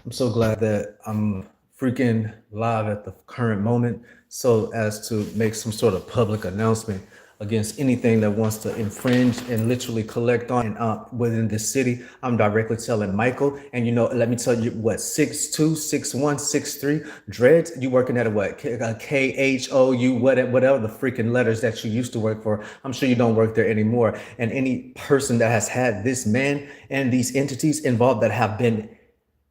I'm so glad that I'm freaking live at the current moment so as to make some sort of public announcement against anything that wants to infringe and literally collect on and within this city. I'm directly telling Michael, and let me tell you what, 626163 dreads, you working at a what, KHOU, whatever the freaking letters that you used to work for. I'm sure you don't work there anymore. And any person that has had this man and these entities involved that have been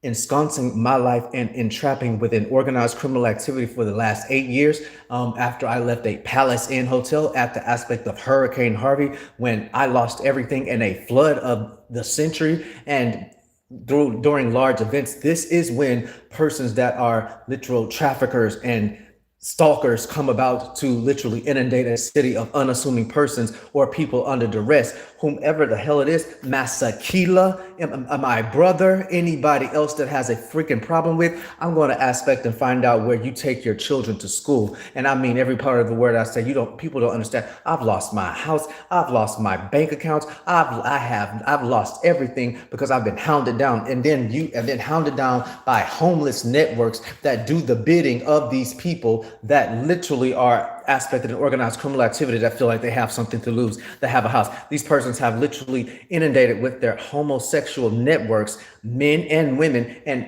ensconcing my life and entrapping within organized criminal activity for the last 8 years, after I left a Palace Inn hotel at the aspect of Hurricane Harvey, when I lost everything in a flood of the century and during large events. This is when persons that are literal traffickers and stalkers come about to literally inundate a city of unassuming persons or people under duress, whomever the hell it is, Masakila, my brother, anybody else that has a freaking problem with. I'm going to aspect and find out where you take your children to school. And I mean every part of the word I say. People don't understand. I've lost my house. I've lost my bank accounts. I've lost everything because I've been hounded down, and then hounded down by homeless networks that do the bidding of these people that literally are aspected in organized criminal activity, that feel like they have something to lose, that have a house. These persons have literally inundated with their homosexual networks, men and women, and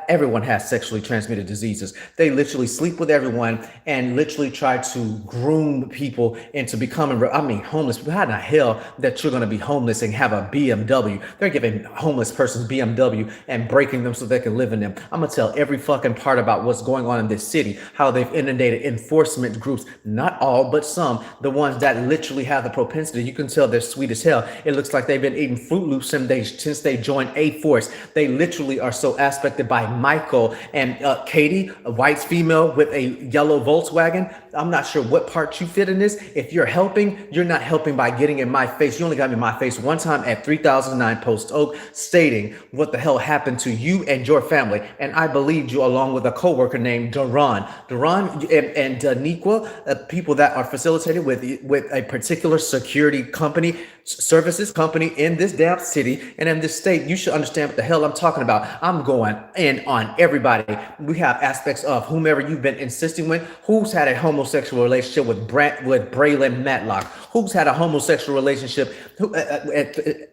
everyone has sexually transmitted diseases. They literally sleep with everyone and literally try to groom people into becoming, homeless. How in the hell that you're going to be homeless and have a BMW? They're giving homeless persons BMW and breaking them so they can live in them. I'm going to tell every fucking part about what's going on in this city, how they've inundated enforcement groups, not all, but some, the ones that literally have the propensity. You can tell they're sweet as hell. It looks like they've been eating Fruit Loops since they joined A-Force. They literally are so aspected by Michael and Katie, a white female with a yellow Volkswagen. I'm not sure what part you fit in this. If you're helping, you're not helping by getting in my face. You only got me in my face one time at 3009 Post Oak, stating what the hell happened to you and your family. And I believed you, along with a coworker named Duran and Daniqua, people that are facilitated with a particular security company, services company in this damn city and in this state. You should understand what the hell I'm talking about. I'm going in on everybody. We have aspects of whomever you've been insisting with, who's had a homosexual relationship with Braylon Matlock, who's had a homosexual relationship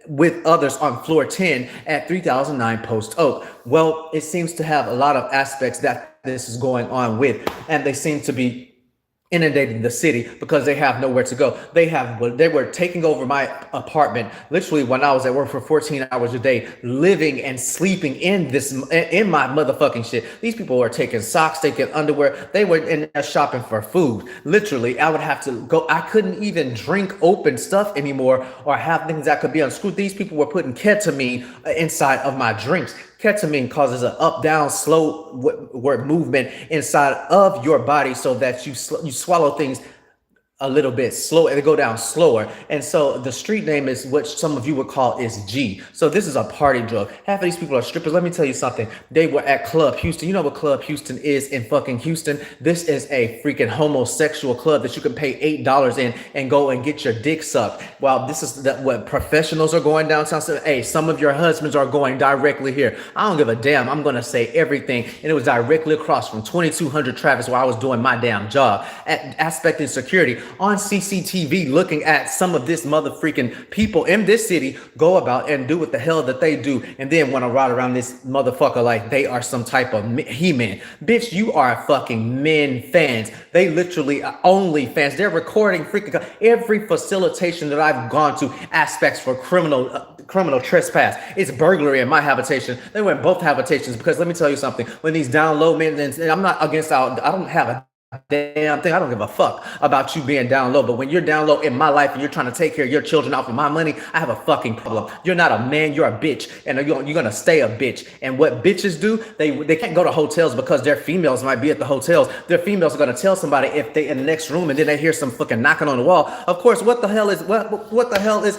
with others on floor 10 at 3009 Post Oak. Well, it seems to have a lot of aspects that this is going on with, and they seem to be inundating the city because they have nowhere to go. They were taking over my apartment literally when I was at work for 14 hours a day, living and sleeping in my motherfucking shit. These people were taking socks, taking underwear. They were in there shopping for food. Literally, I would have to go. I couldn't even drink open stuff anymore or have things that could be unscrewed. These people were putting ketamine inside of my drinks. Ketamine causes an up, down, slow movement inside of your body so that you swallow things a little bit slow and they go down slower. And so the street name is what some of you would call is G. So this is a party drug. Half of these people are strippers. Let me tell you something. They were at Club Houston. You know what Club Houston is in fucking Houston? This is a freaking homosexual club that you can pay $8 in and go and get your dick sucked. While this is what professionals are going downtown. So, hey, some of your husbands are going directly here. I don't give a damn. I'm going to say everything. And it was directly across from 2200 Travis where I was doing my damn job at aspecting security on CCTV, looking at some of this motherfreaking people in this city go about and do what the hell that they do, and then want to ride around this motherfucker like they are some type of He-Man. Bitch, you are fucking men fans. They literally are only fans. They're recording freaking every facilitation that I've gone to, aspects for criminal trespass. It's burglary in my habitation. They were in both habitations because let me tell you something. When these down low men, and I'm not against I don't have a damn thing. I don't give a fuck about you being down low. But when you're down low in my life and you're trying to take care of your children off of my money, I have a fucking problem. You're not a man, you're a bitch. And you're going to stay a bitch. And what bitches do, they can't go to hotels because their females might be at the hotels. Their females are going to tell somebody if they in the next room and then they hear some fucking knocking on the wall. Of course, what the hell is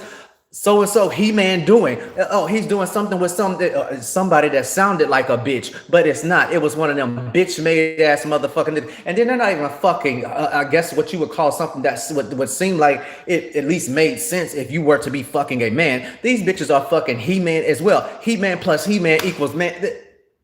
so-and-so He-Man doing? Oh, he's doing something with somebody that sounded like a bitch, but it's not. It was one of them bitch-made ass motherfucking, and then they're not even fucking, I guess what you would call something that would seem like it at least made sense if you were to be fucking a man. These bitches are fucking He-Man as well. He-Man plus He-Man equals man.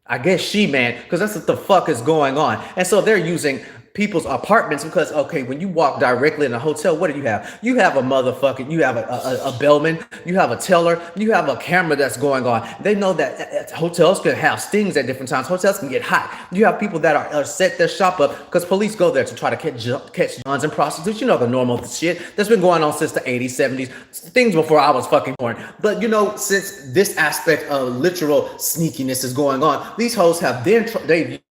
I guess she man, because that's what the fuck is going on. And so they're using people's apartments because okay, when you walk directly in a hotel, what do you have? You have a motherfucking, you have a bellman, you have a teller, you have a camera that's going on. They know that hotels can have stings at different times. Hotels can get hot. You have people that are set their shop up because police go there to try to catch Johns and prostitutes. You know the normal shit that's been going on since the 80s, 70s, things before I was fucking born. But you know, since this aspect of literal sneakiness is going on, these hoes have then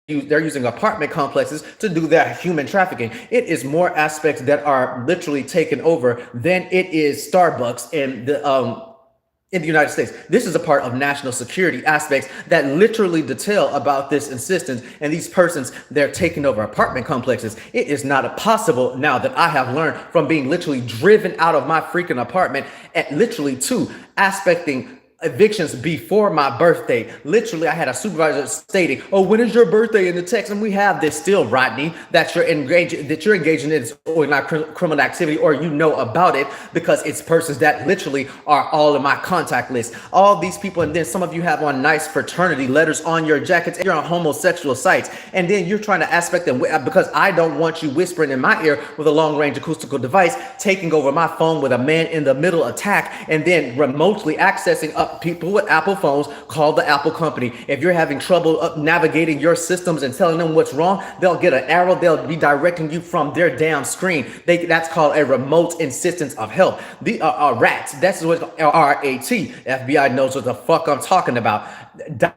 they're using apartment complexes to do their human trafficking. It is more aspects that are literally taken over than it is Starbucks in the United States. This is a part of national security aspects that literally detail about this insistence and these persons, they're taking over apartment complexes. It is not possible now that I have learned from being literally driven out of my freaking apartment at literally two aspecting evictions before my birthday. Literally, I had a supervisor stating, "Oh, when is your birthday?" in the text, and we have this still, Rodney, that you're engaging in organized criminal activity, or you know about it because it's persons that literally are all in my contact list. All these people, and then some of you have on nice fraternity letters on your jackets. And you're on homosexual sites, and then you're trying to aspect them because I don't want you whispering in my ear with a long-range acoustical device, taking over my phone with a man in the middle attack, and then remotely accessing up people with Apple phones. Call the Apple company. If you're having trouble navigating your systems and telling them what's wrong, they'll get an arrow. They'll be directing you from their damn screen. That's called a remote insistence of help. The rats. That's what RAT. FBI knows what the fuck I'm talking about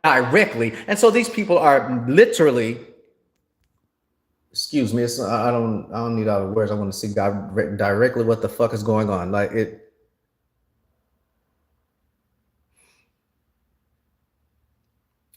directly. And so these people are literally. Excuse me. I don't need all the words. I want to see directly what the fuck is going on. Like it.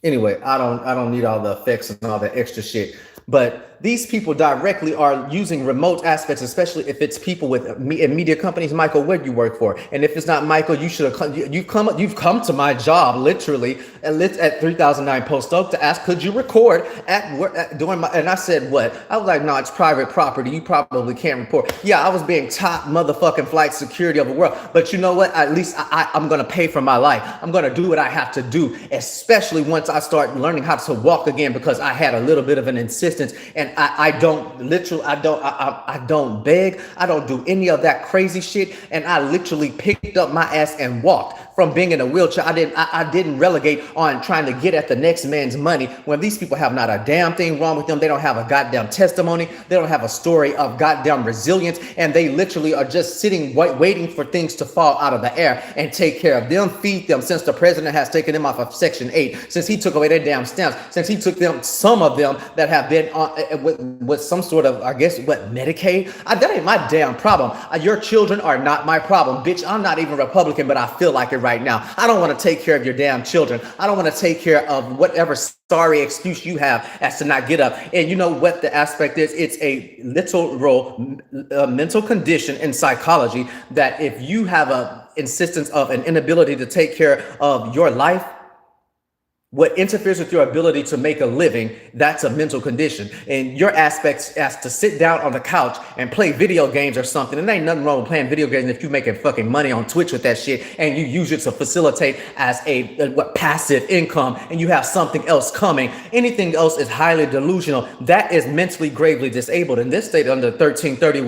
Anyway, I don't need all the effects and all that extra shit. But these people directly are using remote aspects, especially if it's people with media companies. Michael, where do you work for? And if it's not Michael, you should have you've come to my job literally at 3009 Post Oak to ask, could you record at work during my? And I said, what? I was like, no, it's private property. You probably can't report. Yeah, I was being top motherfucking flight security of the world. But you know what? At least I'm gonna pay for my life. I'm gonna do what I have to do, especially once I start learning how to walk again, because I had a little bit of an insistence. And I don't beg. I don't do any of that crazy shit. And I literally picked up my ass and walked from being in a wheelchair. I didn't relegate on trying to get at the next man's money when these people have not a damn thing wrong with them. They don't have a goddamn testimony. They don't have a story of goddamn resilience. And they literally are just sitting waiting for things to fall out of the air and take care of them, feed them, since the president has taken them off of Section 8, since he took away their damn stamps, since he took them, some of them that have been on with some sort of, I guess, Medicaid. That ain't my damn problem. Your children are not my problem, bitch. I'm not even Republican, but I feel like it right now. I don't want to take care of your damn children. I don't want to take care of whatever sorry excuse you have as to not get up. And you know what the aspect is? It's a literal mental condition in psychology that if you have a insistence of an inability to take care of your life, what interferes with your ability to make a living, that's a mental condition. And your aspects as to sit down on the couch and play video games or something. And there ain't nothing wrong with playing video games if you're making fucking money on Twitch with that shit and you use it to facilitate as a passive income and you have something else coming. Anything else is highly delusional. That is mentally gravely disabled. In this state under 1330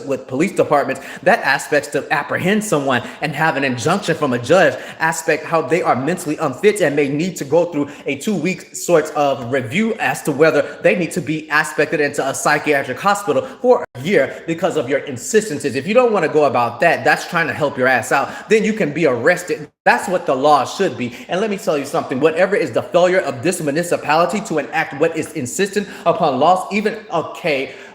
with police departments, that aspects to apprehend someone and have an injunction from a judge aspect how they are mentally unfit and may need to go through a 2-week sort of review as to whether they need to be aspected into a psychiatric hospital for a year because of your insistences. If you don't want to go about that, that's trying to help your ass out. Then you can be arrested. That's what the law should be. And let me tell you something, whatever is the failure of this municipality to enact what is insistent upon laws, even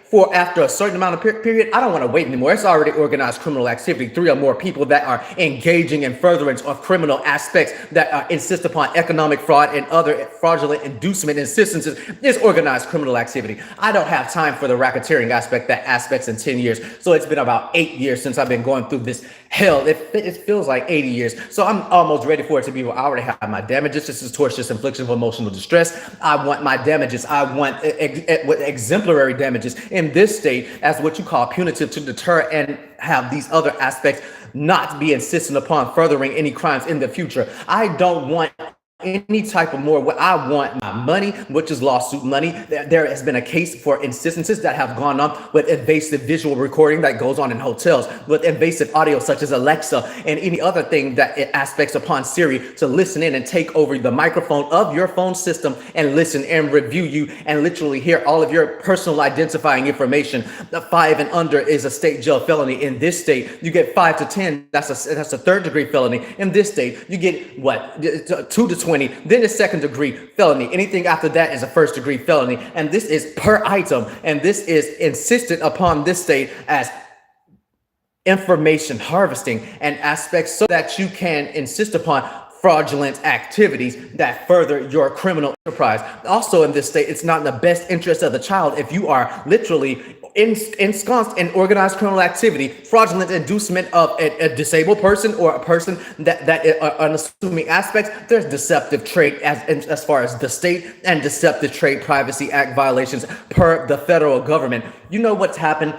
for after a certain amount of period, I don't want to wait anymore. It's already organized criminal activity. 3 or more people that are engaging in furtherance of criminal aspects that insist upon economic fraud and other fraudulent inducement insistences is organized criminal activity. I don't have time for the racketeering aspects in 10 years. So it's been about 8 years since I've been going through this hell. It feels like 80 years. So I'm almost ready for it to be, well, I already have my damages. This is tortious infliction of emotional distress. I want my damages. I want exemplary damages in this state as what you call punitive to deter and have these other aspects not be insistent upon furthering any crimes in the future. I don't want any type of more, what I want my money, which is lawsuit money. There has been a case for instances that have gone on with invasive visual recording that goes on in hotels, with invasive audio such as Alexa and any other thing that it aspects upon Siri to listen in and take over the microphone of your phone system and listen and review you and literally hear all of your personal identifying information. The 5 and under is a state jail felony. In this state, you get 5 to 10. That's a third degree felony. In this state, you get what, 2 to 20. Then a second degree felony. Anything after that is a first degree felony. And this is per item. And this is insisted upon this state as information harvesting and aspects so that you can insist upon fraudulent activities that further your criminal enterprise. Also in this state, it's not in the best interest of the child if you are literally ensconced in organized criminal activity, fraudulent inducement of a disabled person or a person that unassuming aspects. There's deceptive trade as far as the state and deceptive trade privacy act violations per the federal government. You know what's happened?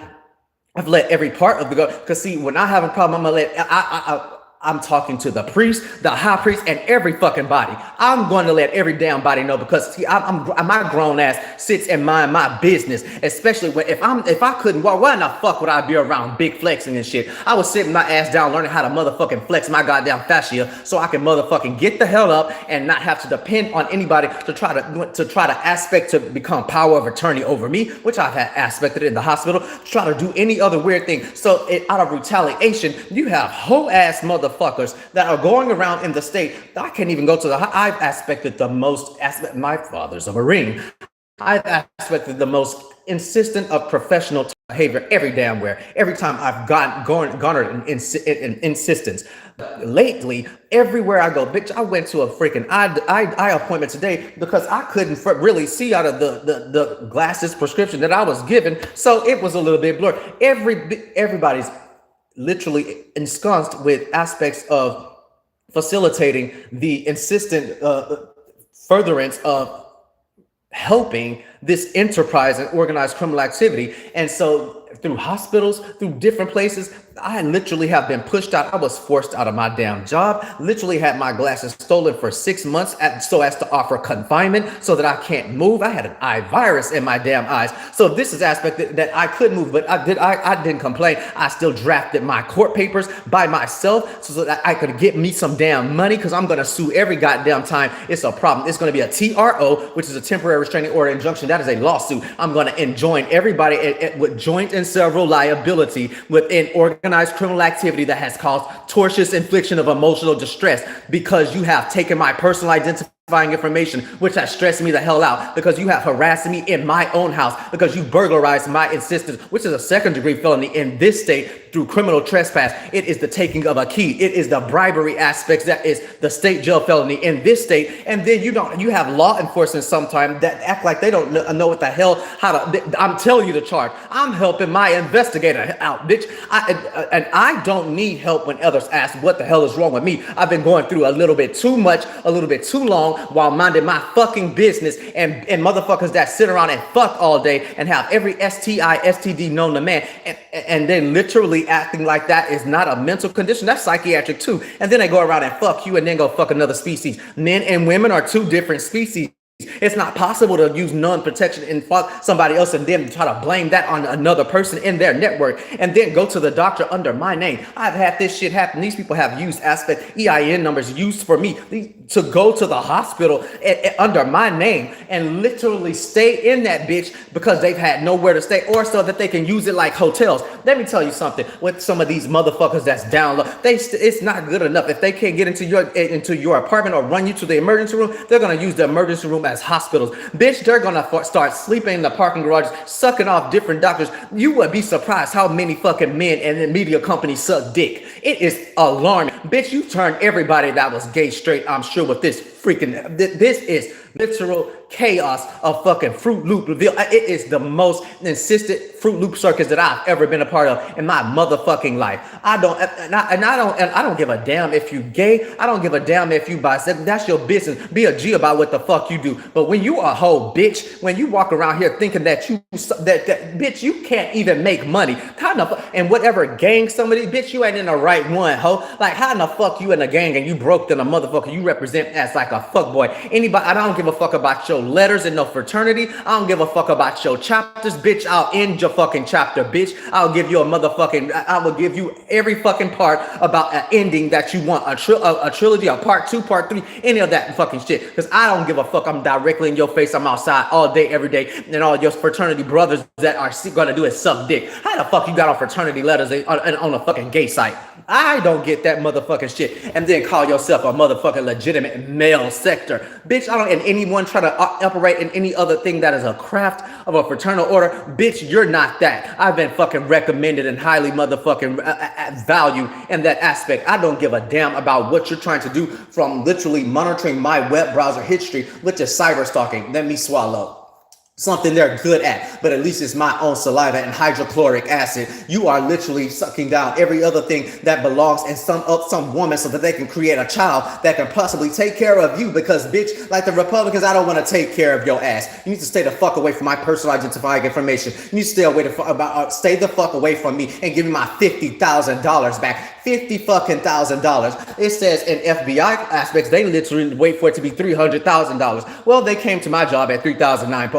I've let every part of the go, because see, when I have a problem, I'm gonna let I'm talking to the priest, the high priest, and every fucking body. I'm going to let every damn body know, because see, my grown ass sits and mind my business. Especially when if I couldn't walk, why in the fuck would I be around big flexing and shit? I was sitting my ass down learning how to motherfucking flex my goddamn fascia so I can motherfucking get the hell up and not have to depend on anybody to try to aspect to become power of attorney over me, which I've had aspected in the hospital, to try to do any other weird thing. So out of retaliation, you have whole ass motherfuckers that are going around in the state. I can't even go to I've aspected the most, my father's a Marine. I've aspected the most insistent of professional behavior every damn where. Every time I've garnered an insistence. Lately, everywhere I go, bitch, I went to a freaking eye appointment today because I couldn't really see out of the glasses prescription that I was given. So it was a little bit blurred. Everybody's literally ensconced with aspects of facilitating the insistent furtherance of helping this enterprise and organized criminal activity. And so through hospitals, through different places, I literally have been pushed out. I was forced out of my damn job, literally had my glasses stolen for 6 months so as to offer confinement so that I can't move. I had an eye virus in my damn eyes. So this is aspect that I could move, but I didn't complain. I still drafted my court papers by myself so that I could get me some damn money, because I'm going to sue every goddamn time it's a problem. It's going to be a TRO, which is a temporary restraining order injunction. That is a lawsuit. I'm going to enjoin everybody with joint and several liability within organized criminal activity that has caused tortious infliction of emotional distress, because you have taken my personal identification information, which has stressed me the hell out, because you have harassed me in my own house, because you burglarized my insistence, which is a second degree felony in this state through criminal trespass. It is the taking of a key. It is the bribery aspects that is the state jail felony in this state. And then you have law enforcement sometimes that act like they don't know what the hell I'm telling you the charge. I'm helping my investigator out, bitch. I don't need help when others ask what the hell is wrong with me. I've been going through a little bit too much, a little bit too long, while minding my fucking business, and motherfuckers that sit around and fuck all day and have every STI, STD known to man, and then literally acting like that is not a mental condition. That's psychiatric too. And then they go around and fuck you and then go fuck another species. Men and women are two different species. It's not possible to use non-protection and fuck somebody else and then try to blame that on another person in their network and then go to the doctor under my name. I've had this shit happen. These people have used aspect EIN numbers used for me to go to the hospital under my name and literally stay in that bitch because they've had nowhere to stay, or so that they can use it like hotels. Let me tell you something. With some of these motherfuckers that's down low, it's not good enough. If they can't get into your apartment or run you to the emergency room, they're gonna use the emergency room as hospitals. Bitch, they're gonna start sleeping in the parking garages, sucking off different doctors. You would be surprised how many fucking men and the media companies suck dick. It is alarming. Bitch, you turned everybody that was gay straight, I'm sure, with this freaking, this is literal chaos of fucking Fruit Loop reveal. It is the most insistent Fruit Loop circus that I've ever been a part of in my motherfucking life. I don't give a damn if you gay. I don't give a damn if you bisexual. That's your business. Be a G about what the fuck you do. But when you a whole bitch, when you walk around here thinking that you that bitch, you can't even make money. Kind of, and whatever gang somebody, bitch, you ain't in the right one, ho. Like, how in the fuck you in a gang and you broke than a motherfucker you represent as like a fuck boy? Anybody, I don't give a fuck about your letters in no fraternity. I don't give a fuck about your chapters, bitch. I'll end your fucking chapter, bitch. I'll give you a motherfucking, I will give you every fucking part about an ending that you want, a trilogy, a part 2, part 3, any of that fucking shit. Because I don't give a fuck. I'm directly in your face. I'm outside all day, every day, and all your fraternity brothers that are gonna do is suck dick. How the fuck you got on fraternity letters on a fucking gay site? I don't get that motherfucking shit. And then call yourself a motherfucking legitimate male sector. Bitch, I don't, and anyone try to operate in any other thing that is a craft of a fraternal order, bitch, you're not that. I've been fucking recommended and highly motherfucking valued in that aspect. I don't give a damn about what you're trying to do, from literally monitoring my web browser history, which is cyber stalking. Let me swallow. Something they're good at, but at least it's my own saliva and hydrochloric acid. You are literally sucking down every other thing that belongs in some woman so that they can create a child that can possibly take care of you. Because, bitch, like the Republicans, I don't want to take care of your ass. You need to stay the fuck away from my personal identifying information. You need to stay the fuck away from me and give me my $50,000 back. $50,000. It says in FBI aspects, they literally wait for it to be $300,000. Well, they came to my job at 3009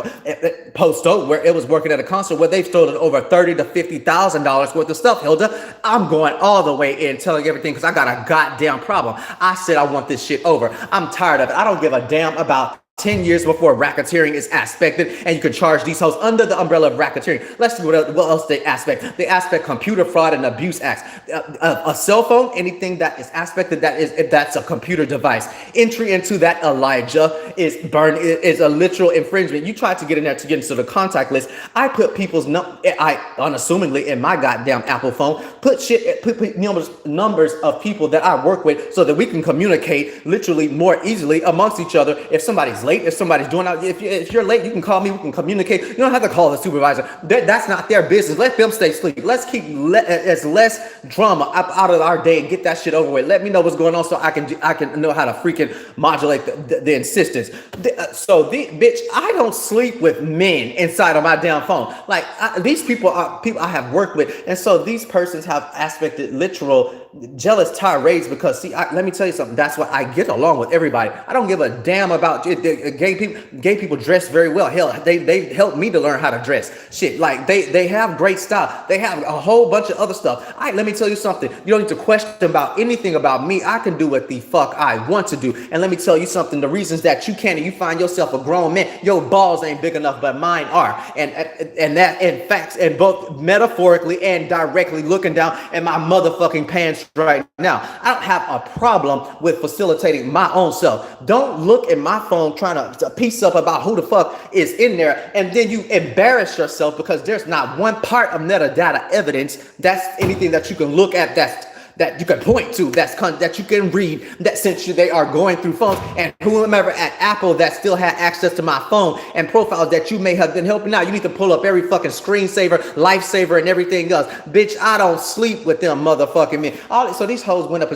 Posto, where it was working at a concert where they've stolen over $30,000 to $50,000 worth of stuff. Hilda, I'm going all the way in, telling everything because I got a goddamn problem. I said I want this shit over. I'm tired of it. I don't give a damn about 10 years before racketeering is aspected, and you can charge these hoes under the umbrella of racketeering. Let's see what else they aspect. They aspect computer fraud and abuse acts. A cell phone, anything that is aspected, that's a computer device. Entry into that, Elijah, is a literal infringement. You tried to get in there to get into the contact list. I put people's unassumingly in my goddamn Apple phone, put numbers of people that I work with so that we can communicate literally more easily amongst each other. If somebody's late, if somebody's doing out, if you're late, you can call me, we can communicate. You don't have to call the supervisor. That's not their business. Let them stay asleep. Let's keep as less drama out of our day and get that shit over with. Let me know what's going on so I can know how to freaking modulate the insistence. Bitch, I don't sleep with men inside of my damn phone. Like, these people are people I have worked with, and so these persons have aspected literal jealous tirades because, see, let me tell you something. That's why I get along with everybody. I don't give a damn about gay people. Gay people dress very well. Hell, they helped me to learn how to dress. Shit, like they have great style. They have a whole bunch of other stuff. Let me tell you something. You don't need to question about anything about me. I can do what the fuck I want to do. And let me tell you something. The reasons that you can't, and you find yourself a grown man, your balls ain't big enough, but mine are. And that in facts, and both metaphorically and directly looking down at my motherfucking pants right now. I don't have a problem with facilitating my own self. Don't look at my phone trying to piece up about who the fuck is in there, and then you embarrass yourself because there's not one part of metadata evidence that's anything that you can look at that you can point to, that you can read, that since they are going through phones, and whomever at Apple that still had access to my phone and profiles that you may have been helping out, you need to pull up every fucking screensaver, lifesaver, and everything else. Bitch, I don't sleep with them motherfucking men. So these hoes went up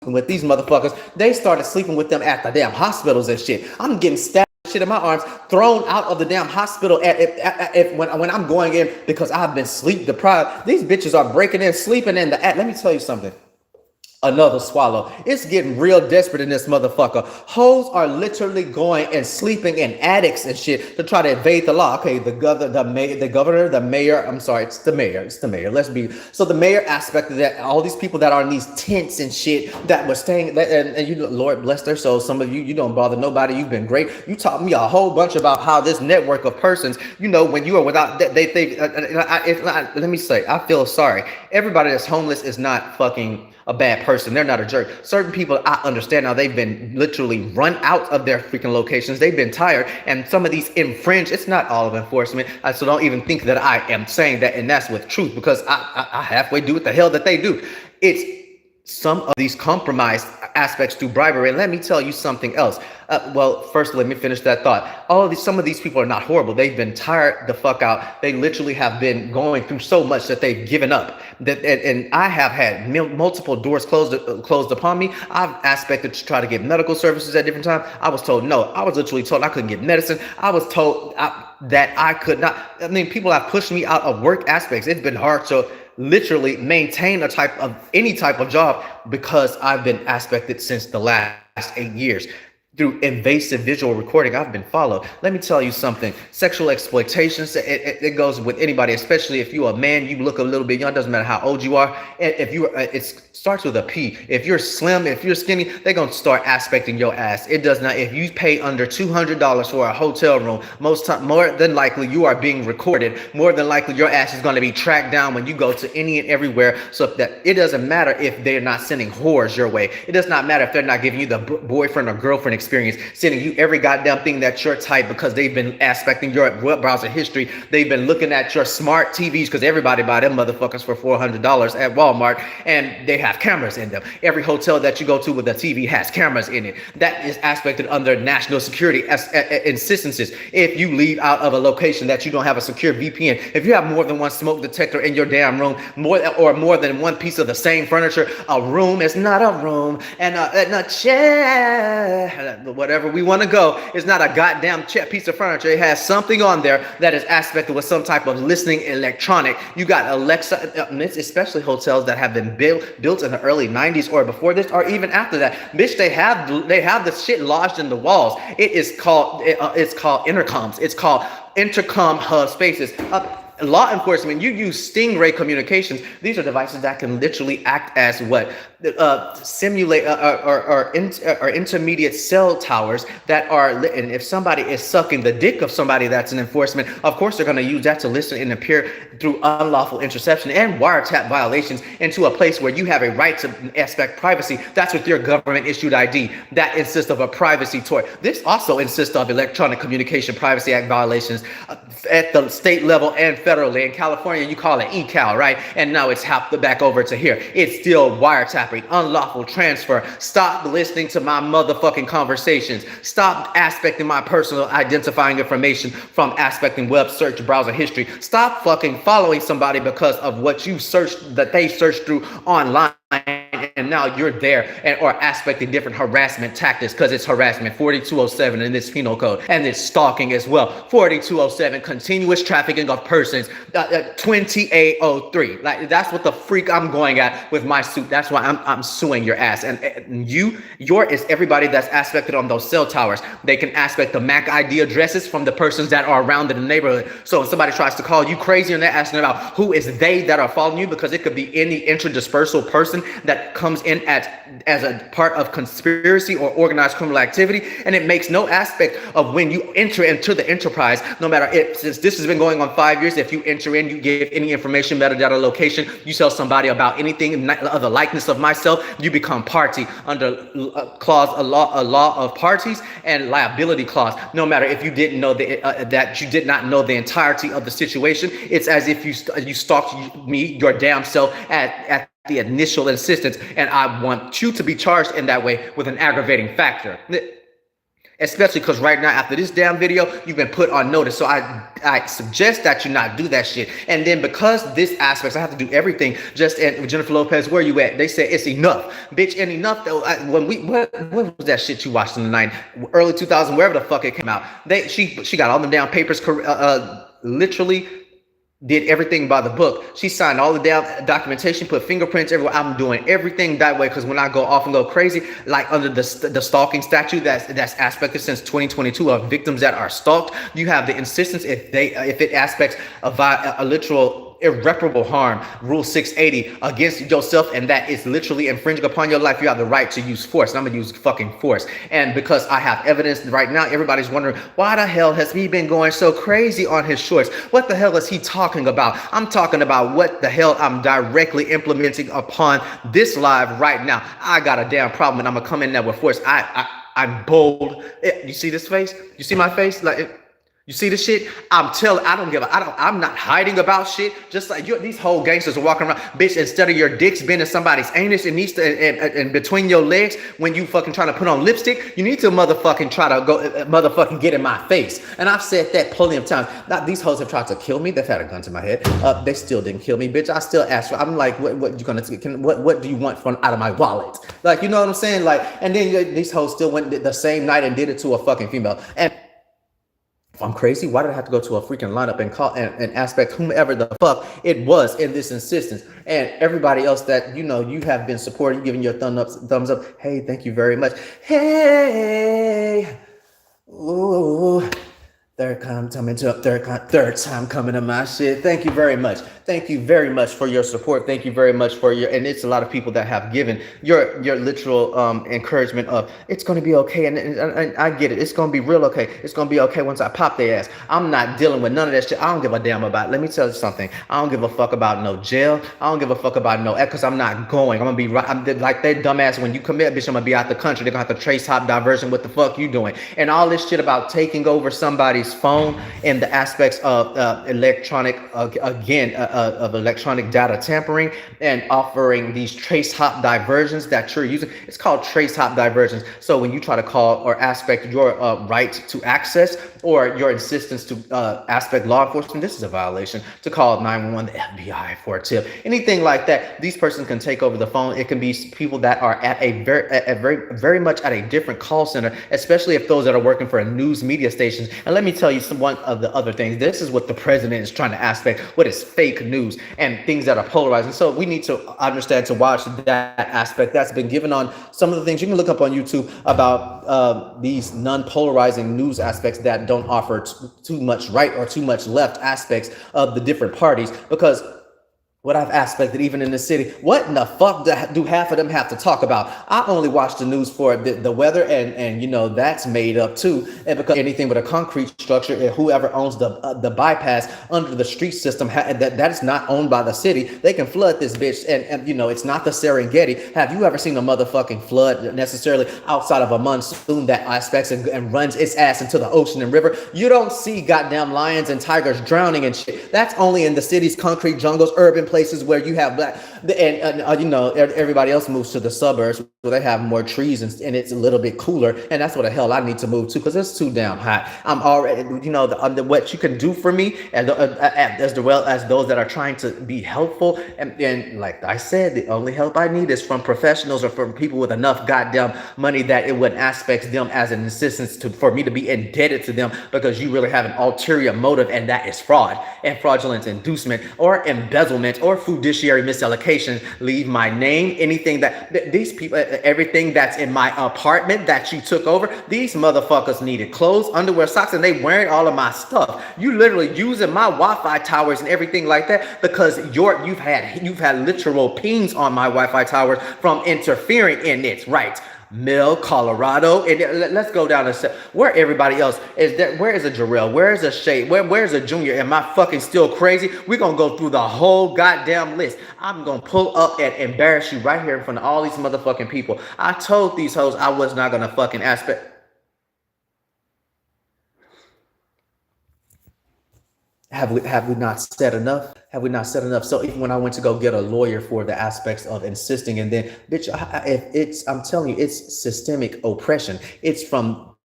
and with these motherfuckers. They started sleeping with them at the damn hospitals and shit. I'm getting stabbed shit in my arms, thrown out of the damn hospital when I'm going in because I've been sleep deprived. These bitches are breaking in, sleeping in the. Let me tell you something. Another swallow. It's getting real desperate in this motherfucker. Hoes are literally going and sleeping in attics and shit to try to evade the law. Okay, the mayor. I'm sorry, it's the mayor. Let's be. So the mayor aspect of that, all these people that are in these tents and shit that were staying, and you, Lord bless their souls. Some of you don't bother nobody. You've been great. You taught me a whole bunch about how this network of persons, when you are without, let me say, I feel sorry. Everybody that's homeless is not fucking a bad person. They're not a jerk. Certain people, I understand now, they've been literally run out of their freaking locations. They've been tired, and some of these infringe. It's not all of enforcement. So don't even think that I am saying that, and that's with truth, because I halfway do what the hell that they do. It's some of these compromised aspects through bribery. And let me tell you something else. Well, first, let me finish that thought. Some of these people are not horrible. They've been tired the fuck out. They literally have been going through so much that they've given up. And I have had multiple doors closed upon me. I've aspected to try to get medical services at different times. I was told no. I was literally told I couldn't get medicine. I was told that I could not. I mean, people have pushed me out of work aspects. It's been hard to literally maintain any type of job because I've been aspected since the last 8 years. Through invasive visual recording, I've been followed. Let me tell you something. Sexual exploitation, it goes with anybody, especially if you're a man, you look a little bit young, doesn't matter how old you are. If you, it starts with a P. If you're slim, if you're skinny, they're going to start aspecting your ass. It does not. If you pay under $200 for a hotel room, more than likely you are being recorded. More than likely your ass is going to be tracked down when you go to any and everywhere. So that it doesn't matter if they're not sending whores your way. It does not matter if they're not giving you the boyfriend or girlfriend experience, sending you every goddamn thing that's your type because they've been aspecting your web browser history. They've been looking at your smart TVs because everybody buy them motherfuckers for $400 at Walmart, and they have cameras in them. Every hotel that you go to with a TV has cameras in it. That is aspected under national security instances. If you leave out of a location that you don't have a secure VPN, if you have more than one smoke detector in your damn room, more than one piece of the same furniture, a room is not a room, and a chair, whatever we want to go, is not a goddamn piece of furniture. It has something on there that is aspected with some type of listening electronic. You got Alexa, especially hotels that have been built in the early 90s or before this, or even after that. Bitch, they have the shit lodged in the walls. It's called intercoms. It's called intercom hub spaces. Law enforcement, you use Stingray communications. These are devices that can literally act as what simulate or intermediate cell towers that are lit. And if somebody is sucking the dick of somebody that's an enforcement, of course they're going to use that to listen and appear through unlawful interception and wiretap violations into a place where you have a right to aspect privacy. That's with your government issued ID that insists of a privacy tort. This also insists of Electronic Communication Privacy Act violations at the state level and federally. In California, you call it ECAL, right? And now it's hopped back over to here. It's still wiretapping, unlawful transfer. Stop listening to my motherfucking conversations. Stop aspecting my personal identifying information from aspecting web search browser history. Stop fucking following somebody because of what you searched, that they searched through online. And now you're there or aspecting different harassment tactics because it's harassment. 4207 in this penal code, and it's stalking as well. 4207, continuous trafficking of persons. 2803, like that's what the freak I'm going at with my suit. That's why I'm suing your ass. And your is everybody that's aspected on those cell towers. They can aspect the MAC ID addresses from the persons that are around in the neighborhood. So if somebody tries to call you crazy and they're asking about who is they that are following you, because it could be any interdispersal person that comes in as a part of conspiracy or organized criminal activity, and it makes no aspect of when you enter into the enterprise. No matter if, since this has been going on 5 years, if you enter in, you give any information, metadata, location, you tell somebody about anything of the likeness of myself, you become party under a law of parties and liability clause. No matter if you didn't know that you did not know the entirety of the situation, it's as if you stalked me, your damn self, at the initial insistence, and I want you to be charged in that way with an aggravating factor. Especially because right now, after this damn video, you've been put on notice. So I suggest that you not do that shit. And then because this aspects, I have to do everything. Just and Jennifer Lopez, where you at? They said it's enough, bitch. And enough though. What was that shit you watched in the early 2000, wherever the fuck it came out? She got all them down papers, literally did everything by the book. She signed all the damn documentation, put fingerprints everywhere. I'm doing everything that way because when I go off and go crazy, like under the stalking statute that's aspected since 2022 of victims that are stalked, you have the insistence if it aspects a literal irreparable harm, rule 680 against yourself, and that is literally infringing upon your life, you have the right to use force. And I'm gonna use fucking force. And because I have evidence right now, everybody's wondering why the hell has he been going so crazy on his shorts? What the hell is he talking about? I'm talking about what the hell I'm directly implementing upon this live right now. I got a damn problem, and I'm gonna come in there with force. I'm bold. You see this face? You see my face? Like You see the shit? I'm not hiding about shit. Just like these whole gangsters are walking around, bitch. Instead of your dicks being in somebody's anus, it needs to and between your legs when you fucking trying to put on lipstick, you need to motherfucking try to go motherfucking get in my face. And I've said that plenty of times. Now these hoes have tried to kill me. They've had a gun to my head. They still didn't kill me, bitch. I still ask for. I'm like, what you gonna? What do you want from out of my wallet? Like, you know what I'm saying? Like, and then these hoes still went the same night and did it to a fucking female. And if I'm crazy, why did I have to go to a freaking lineup and call and aspect whomever the fuck it was in this insistence? And everybody else that you have been supporting, giving your thumbs up. Hey, thank you very much. Hey, ooh. Third time coming to my shit. Thank you very much. Thank you very much for your support. Thank you very much for and it's a lot of people that have given your literal encouragement of it's going to be okay. And I get it. It's going to be real okay. It's going to be okay once I pop their ass. I'm not dealing with none of that shit. I don't give a damn about it. Let me tell you something. I don't give a fuck about no jail. I don't give a fuck about no, because I'm not going. I'm going to be right. I'm like that dumbass. When you commit, bitch, I'm going to be out the country. They're going to have to trace hop diversion. What the fuck you doing? And all this shit about taking over somebody's phone and the aspects of electronic data tampering and offering these trace hop diversions that you're using. It's called trace hop diversions. So when you try to call or aspect your right to access or your insistence to aspect law enforcement, this is a violation. To call 911, the FBI for a tip, anything like that, these persons can take over the phone. It can be people that are at a very much at a different call center, especially if those that are working for a news media stations. And let me tell you one of the other things. This is what the president is trying to aspect, what is fake news and things that are polarizing. So we need to understand to watch that aspect that's been given on some of the things you can look up on YouTube about these non-polarizing news aspects that don't offer too much right or too much left aspects of the different parties. Because what I've aspected even in the city, what in the fuck do half of them have to talk about? I only watch the news for the weather, and that's made up too. And because anything with a concrete structure, and whoever owns the bypass under the street system, that is not owned by the city, they can flood this bitch. And it's not the Serengeti. Have you ever seen a motherfucking flood necessarily outside of a monsoon that aspects and runs its ass into the ocean and river? You don't see goddamn lions and tigers drowning and shit. That's only in the city's concrete jungles, urban places where you have black, and everybody else moves to the suburbs where they have more trees and it's a little bit cooler, and that's what the hell I need to move to because it's too damn hot. I'm already, what you can do for me as well as those that are trying to be helpful, and like I said, the only help I need is from professionals or from people with enough goddamn money that it would aspect them as an insistence for me to be indebted to them because you really have an ulterior motive, and that is fraud and fraudulent inducement or embezzlement or fiduciary misallocation. Leave my name, anything that these people, everything that's in my apartment that you took over, these motherfuckers needed clothes, underwear, socks, and they wearing all of my stuff. You literally using my Wi-Fi towers and everything like that because you've had literal pings on my Wi-Fi towers from interfering in it, right? Mill, Colorado, and let's go down and say where everybody else is. There, where is a Jarrell? Where is a Shay? Where's a Junior? Am I fucking still crazy? We're gonna go through the whole goddamn list. I'm gonna pull up and embarrass you right here in front of all these motherfucking people. I told these hoes I was not gonna fucking aspect. Have we not said enough? Have we not said enough? So even when I went to go get a lawyer for the aspects of insisting, and then, bitch, I'm telling you, it's systemic oppression. It's from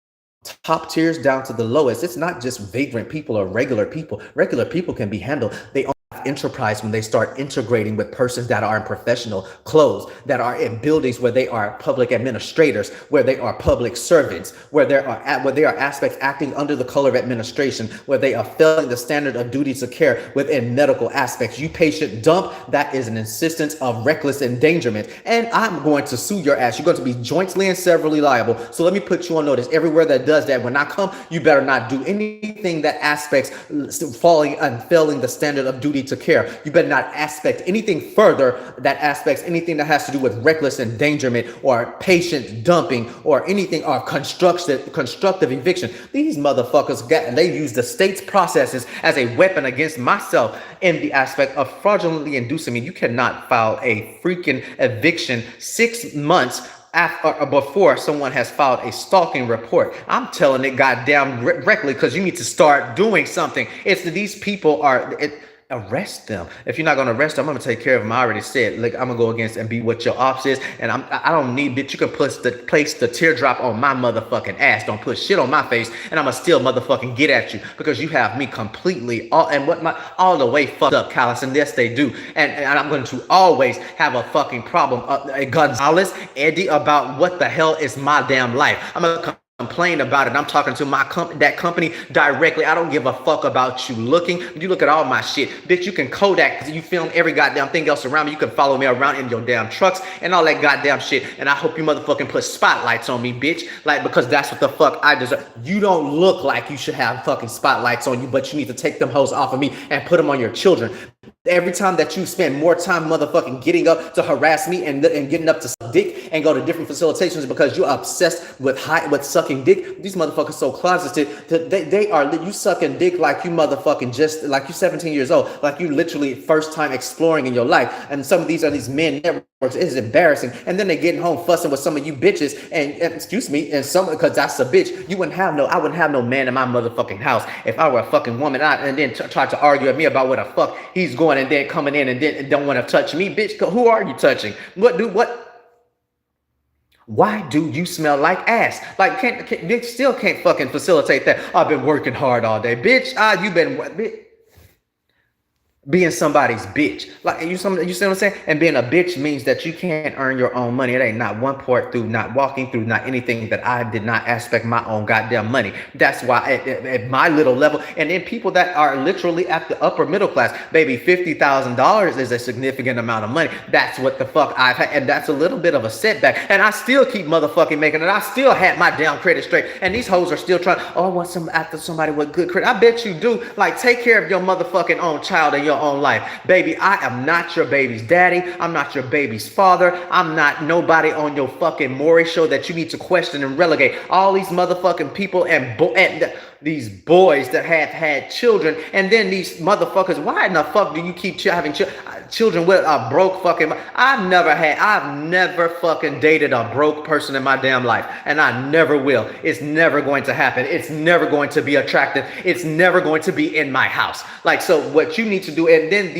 top tiers down to the lowest. It's not just vagrant people or regular people. Regular people can be handled. They enterprise when they start integrating with persons that are in professional clothes, that are in buildings where they are public administrators, where they are public servants, where they are aspects acting under the color of administration, where they are failing the standard of duty to care within medical aspects. You patient dump, that is an insistence of reckless endangerment, and I'm going to sue your ass. You're going to be jointly and severally liable. So let me put you on notice. Everywhere that does that, when I come, you better not do anything that aspects falling and failing the standard of duty to care. You better not aspect anything further that aspects anything that has to do with reckless endangerment or patient dumping or anything or constructive eviction. These motherfuckers they use the state's processes as a weapon against myself in the aspect of fraudulently inducing me. You cannot file a freaking eviction 6 months after or before someone has filed a stalking report. I'm telling it goddamn directly because you need to start doing something. It's that these people are. Arrest them. If you're not gonna arrest them, I'm gonna take care of them. I already said, like, I'm gonna go against and be what your ops is, and I don't need, bitch. You can place the teardrop on my motherfucking ass. Don't put shit on my face, and I'm gonna still motherfucking get at you because you have me completely all the way fucked up, callous. And yes, they do. And I'm going to always have a fucking problem, Gonzalez, Eddie, about what the hell is my damn life. I'm gonna complain about it. I'm talking to that company directly. I don't give a fuck about you looking. You look at all my shit, bitch. You can Kodak because you film every goddamn thing else around me. You can follow me around in your damn trucks and all that goddamn shit. And I hope you motherfucking put spotlights on me, bitch. Like, because that's what the fuck I deserve. You don't look like you should have fucking spotlights on you, but you need to take them hoes off of me and put them on your children. Every time that you spend more time motherfucking getting up to harass me and getting up to suck dick and go to different facilitations because you're obsessed with sucking dick, these motherfuckers so closeted that they are, you sucking dick like you motherfucking just, like you 17 years old, like you literally first time exploring in your life. And some of these are these men networks. It's embarrassing. And then they getting home fussing with some of you bitches and excuse me, and some, because that's a bitch. I wouldn't have no man in my motherfucking house if I were a fucking woman and then try to argue with me about what the fuck he's going and then coming in and then don't want to touch me, bitch. Who are you touching? Why do you smell like ass? Like, they still can't fucking facilitate that. I've been working hard all day, bitch. You've been bitch, being somebody's bitch. Like, you see what I'm saying? And being a bitch means that you can't earn your own money. It ain't not one part through, not walking through, not anything that I did not aspect my own goddamn money. That's why at my little level, and then people that are literally at the upper middle class, baby, $50,000 is a significant amount of money. That's what the fuck I've had, and that's a little bit of a setback. And I still keep motherfucking making it. I still had my damn credit straight, and these hoes are still trying. Oh, I want after somebody with good credit. I bet you do. Like, take care of your motherfucking own child and your own life, baby. I am not your baby's daddy. I'm not your baby's father. I'm not nobody on your fucking Maury show that you need to question and relegate. All these motherfucking people and these boys that have had children, and then these motherfuckers. Why in the fuck do you keep having children with a broke fucking? I've never fucking dated a broke person in my damn life, and I never will. It's never going to happen. It's never going to be attractive. It's never going to be in my house. Like, so what you need to do, and then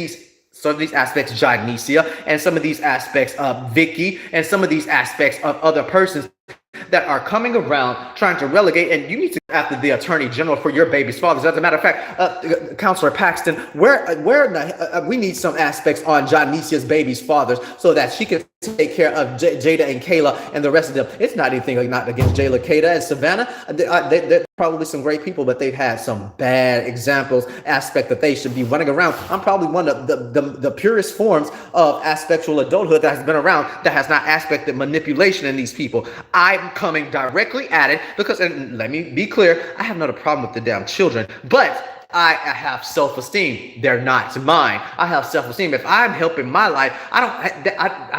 some of these aspects, Janicia, and some of these aspects of Vicky, and some of these aspects of other persons that are coming around trying to relegate, and you need to go after the attorney general for your baby's fathers. As a matter of fact, Counselor Paxton, we need some aspects on Janicia's baby's fathers so that she can take care of Jada and Kayla and the rest of them. It's not anything like not against Jayla, Kayla, and Savannah. They're probably some great people, but they've had some bad examples, aspect that they should be running around. I'm probably one of the purest forms of aspectual adulthood that has been around that has not aspected manipulation in these people. I'm coming directly at it because, and let me be clear, I have not a problem with the damn children, but I have self-esteem. They're not mine. I have self-esteem. If I'm helping my life, I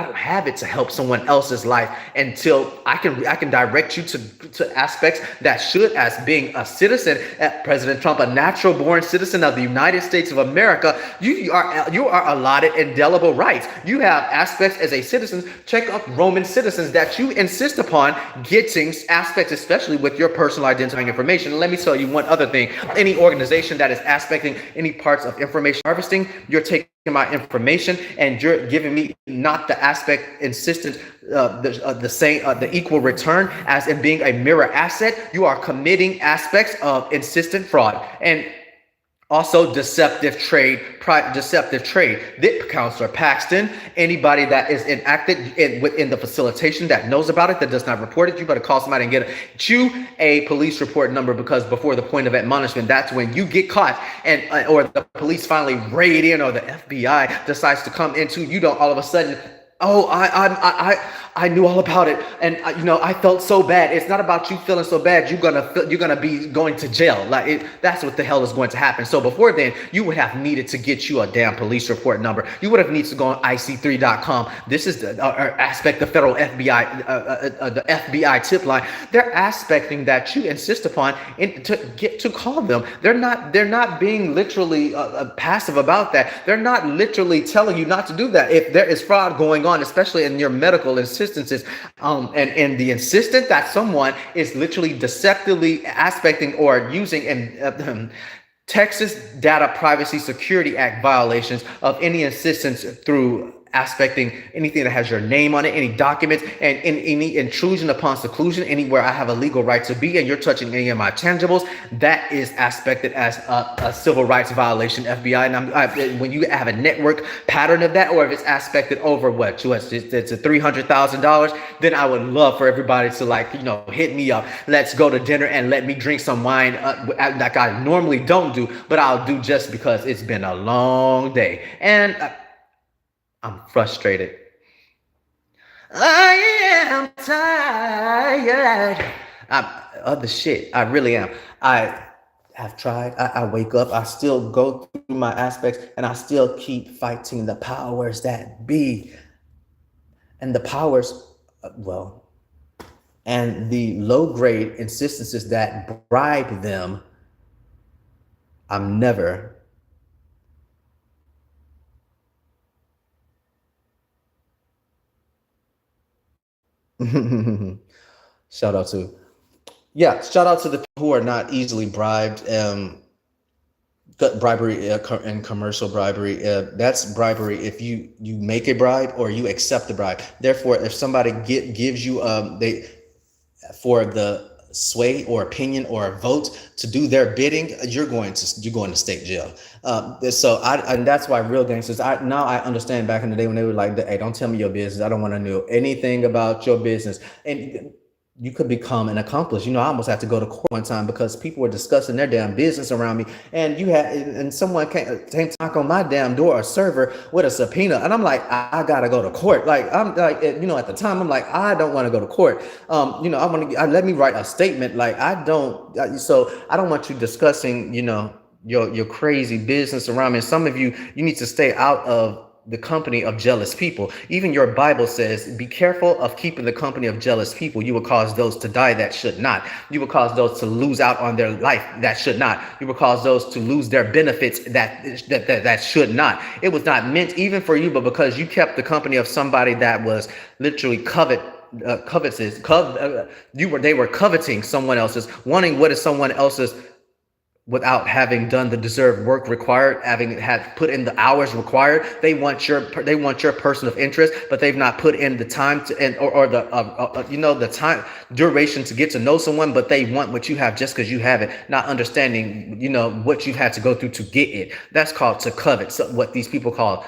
don't have it to help someone else's life until I can direct you to aspects that should, as being a citizen, President Trump, a natural born citizen of the United States of America, you are allotted indelible rights. You have aspects as a citizen. Check up Roman citizens that you insist upon getting aspects, especially with your personal identifying information. And let me tell you one other thing. Any organization that is aspecting any parts of information harvesting, you're taking my information and you're giving me not the aspect insistent, the equal return as in being a mirror asset. You are committing aspects of insistent fraud and also deceptive trade. Counselor Paxton, anybody that is enacted within the facilitation that knows about it, that does not report it, you better call somebody and get a police report number, because before the point of admonishment, that's when you get caught and or the police finally raid in, or the FBI decides to come into, you don't all of a sudden, oh, I knew all about it, and I felt so bad. It's not about you feeling so bad. You're gonna be going to jail. That's what the hell is going to happen. So before then, you would have needed to get you a damn police report number. You would have needed to go on IC3.com. This is the aspect the federal FBI, the FBI tip line. They're aspecting that you insist upon to call them. They're not being literally passive about that. They're not literally telling you not to do that. If there is fraud going on on, especially in your medical instances, and the insistent that someone is literally deceptively aspecting or using and Texas Data Privacy Security Act violations of any assistance through aspecting anything that has your name on it, any documents, and any intrusion upon seclusion, anywhere I have a legal right to be, and you're touching any of my tangibles, that is aspected as a civil rights violation, FBI. And when you have a network pattern of that, or if it's aspected over it's a $300,000, then I would love for everybody to hit me up. Let's go to dinner and let me drink some wine like I normally don't do, but I'll do just because it's been a long day. And I'm frustrated. I am tired of the shit. I really am. I have tried. I wake up. I still go through my aspects, and I still keep fighting the powers that be. And the powers, and the low-grade instances that bribe them, I'm never shout out to the people who are not easily bribed. Bribery and commercial bribery, that's bribery if you make a bribe or you accept the bribe. Therefore, if somebody gives you for the sway or opinion or a vote to do their bidding, you're going to state jail. And that's why real gangsters, now I understand back in the day when they were like, hey, don't tell me your business. I don't want to know anything about your business. And you could become an accomplice. I almost had to go to court one time because people were discussing their damn business around me, and someone came to knock on my damn door, a server with a subpoena, and I'm like, I gotta go to court. I'm like, at the time, I'm like, I don't want to go to court. I want to let me write a statement. I don't want you discussing, your crazy business around me. And some of you need to stay out of the company of jealous people. Even your Bible says, be careful of keeping the company of jealous people. You will cause those to die that should not. You will cause those to lose out on their life that should not. You will cause those to lose their benefits that should not. It was not meant even for you, but because you kept the company of somebody that was literally they were coveting someone else's, wanting what is someone else's, without having done the deserved work required, having had put in the hours required. They want your person of interest, but they've not put in the time to, the time duration to get to know someone, but they want what you have just because you have it, not understanding, what you've had to go through to get it. That's called to covet. So what these people call,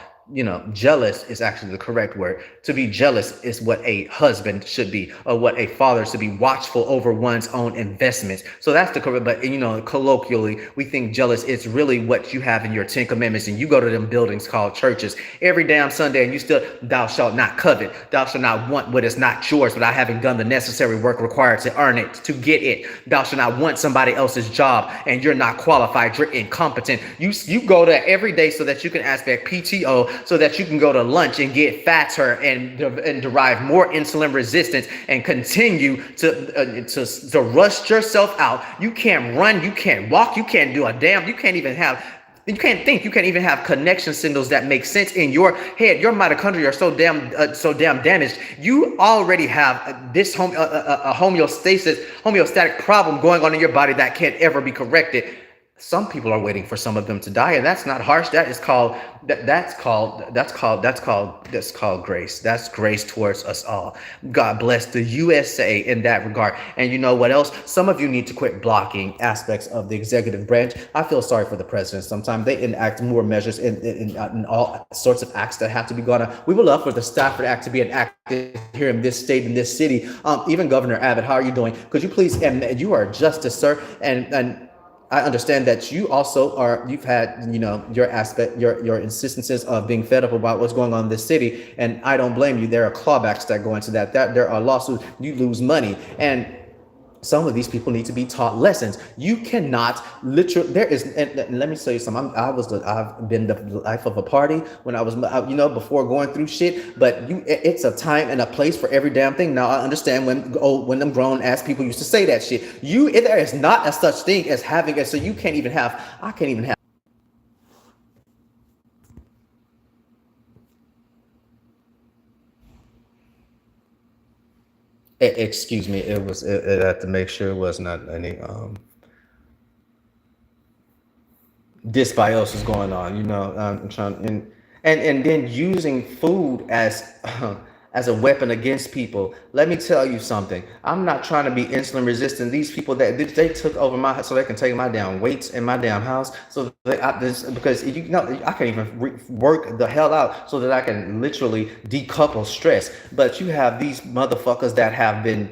jealous is actually the correct word. To be jealous is what a husband should be, or what a father should be, watchful over one's own investments. So that's the correct, but colloquially, we think jealous is really what you have in your 10 commandments, and you go to them buildings called churches every damn Sunday, and you still, thou shalt not covet, thou shalt not want what is not yours without having done the necessary work required to earn it, to get it. Thou shalt not want somebody else's job, and you're not qualified, you're incompetent. You go there every day so that you can aspect PTO, so that you can go to lunch and get fatter and derive more insulin resistance and continue to rush yourself out. You can't run, you can't walk, you can't do a damn, you can't even have connection signals that make sense in your head. Your mitochondria are so damn damaged. You already have this homeostatic problem going on in your body that can't ever be corrected. Some people are waiting for some of them to die, and that's not harsh. That's called grace. That's grace towards us all. God bless the USA in that regard. And you know what else? Some of you need to quit blocking aspects of the executive branch. I feel sorry for the president. Sometimes they enact more measures in all sorts of acts that have to be gone on. We would love for the Stafford Act to be enacted here in this state, in this city. Even Governor Abbott, how are you doing? Could you please, and you are a justice, sir, and I understand that you also you've had, your aspect, your insistences of being fed up about what's going on in this city. And I don't blame you. There are clawbacks that go into that there are lawsuits, you lose money. And some of these people need to be taught lessons. You cannot literally, and let me tell you something. I've been the life of a party when I was, before going through shit, but it's a time and a place for every damn thing. Now I understand when them grown ass people used to say that shit. There is not a such thing as having it. So I can't even have. Excuse me, it had to make sure it was not any dysbiosis going on. I'm trying and then using food as as a weapon against people. Let me tell you something. I'm not trying to be insulin resistant. These people that they took over my so they can take my damn weights in my damn house. So because I can't even work the hell out so that I can literally decouple stress. But you have these motherfuckers that have been.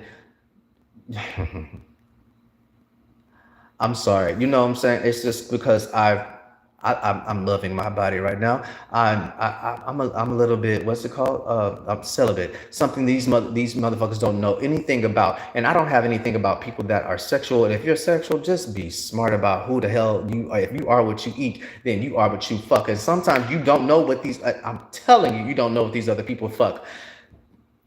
I'm sorry. You know what I'm saying? It's just because I'm loving my body right now. I'm a little bit, what's it called? I'm celibate. Something these motherfuckers don't know anything about, and I don't have anything about people that are sexual. And if you're sexual, just be smart about who the hell you are. If you are what you eat, then you are what you fuck. And sometimes you don't know what these. I'm telling you, you don't know what these other people fuck.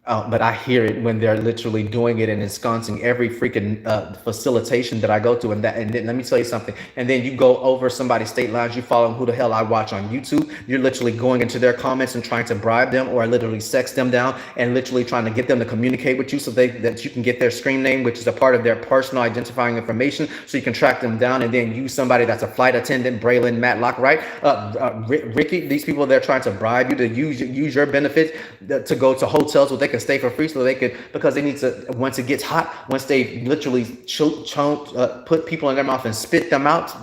But I hear it when they're literally doing it and ensconcing every freaking facilitation that I go to. And then let me tell you something. And then you go over somebody's state lines, you follow who the hell I watch on YouTube. You're literally going into their comments and trying to bribe them or literally sex them down and literally trying to get them to communicate with you so that you can get their screen name, which is a part of their personal identifying information, so you can track them down and then use somebody that's a flight attendant, Braylon, Matlock, right? Ricky, these people, they're trying to bribe you to use your benefits to go to hotels where they can stay for free so they could, because they need to, once it gets hot, once they literally put people in their mouth and spit them out,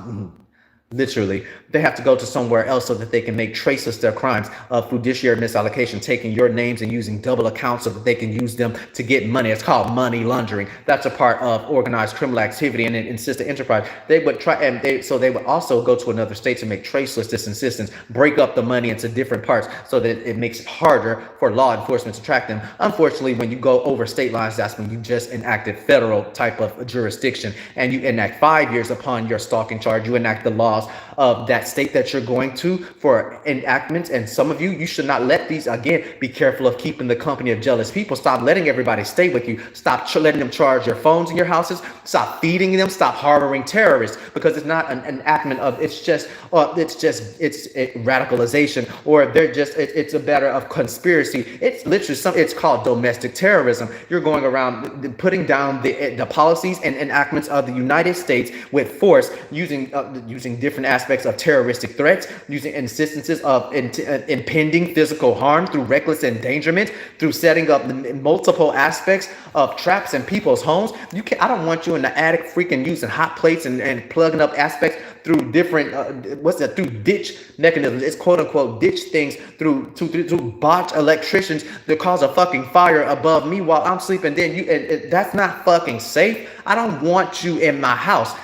literally, they have to go to somewhere else so that they can make traceless their crimes of fiduciary misallocation, taking your names and using double accounts so that they can use them to get money. It's called money laundering. That's a part of organized criminal activity and an insistent enterprise. They would try, and they would also go to another state to make traceless this insistence, break up the money into different parts so that it makes it harder for law enforcement to track them. Unfortunately, when you go over state lines, that's when you just enacted federal type of jurisdiction, and you enact 5 years upon your stalking charge. You enact the laws of that state that you're going to for enactments. And some of you should not let these, again, be careful of keeping the company of jealous people. Stop letting everybody stay with you. Stop letting them charge your phones in your houses. Stop feeding them. Stop harboring terrorists, because it's not an enactment of, it's radicalization, or it's a matter of conspiracy. It's literally it's called domestic terrorism. You're going around putting down the policies and enactments of the United States with force, using different aspects of terroristic threats, using instances of impending physical harm through reckless endangerment, through setting up multiple aspects of traps in people's homes. I don't want you in the attic freaking using hot plates and plugging up aspects through different through ditch mechanisms. It's quote unquote ditch things through botch electricians that cause a fucking fire above me while I'm sleeping. Then that's not fucking safe. I don't want you in my house.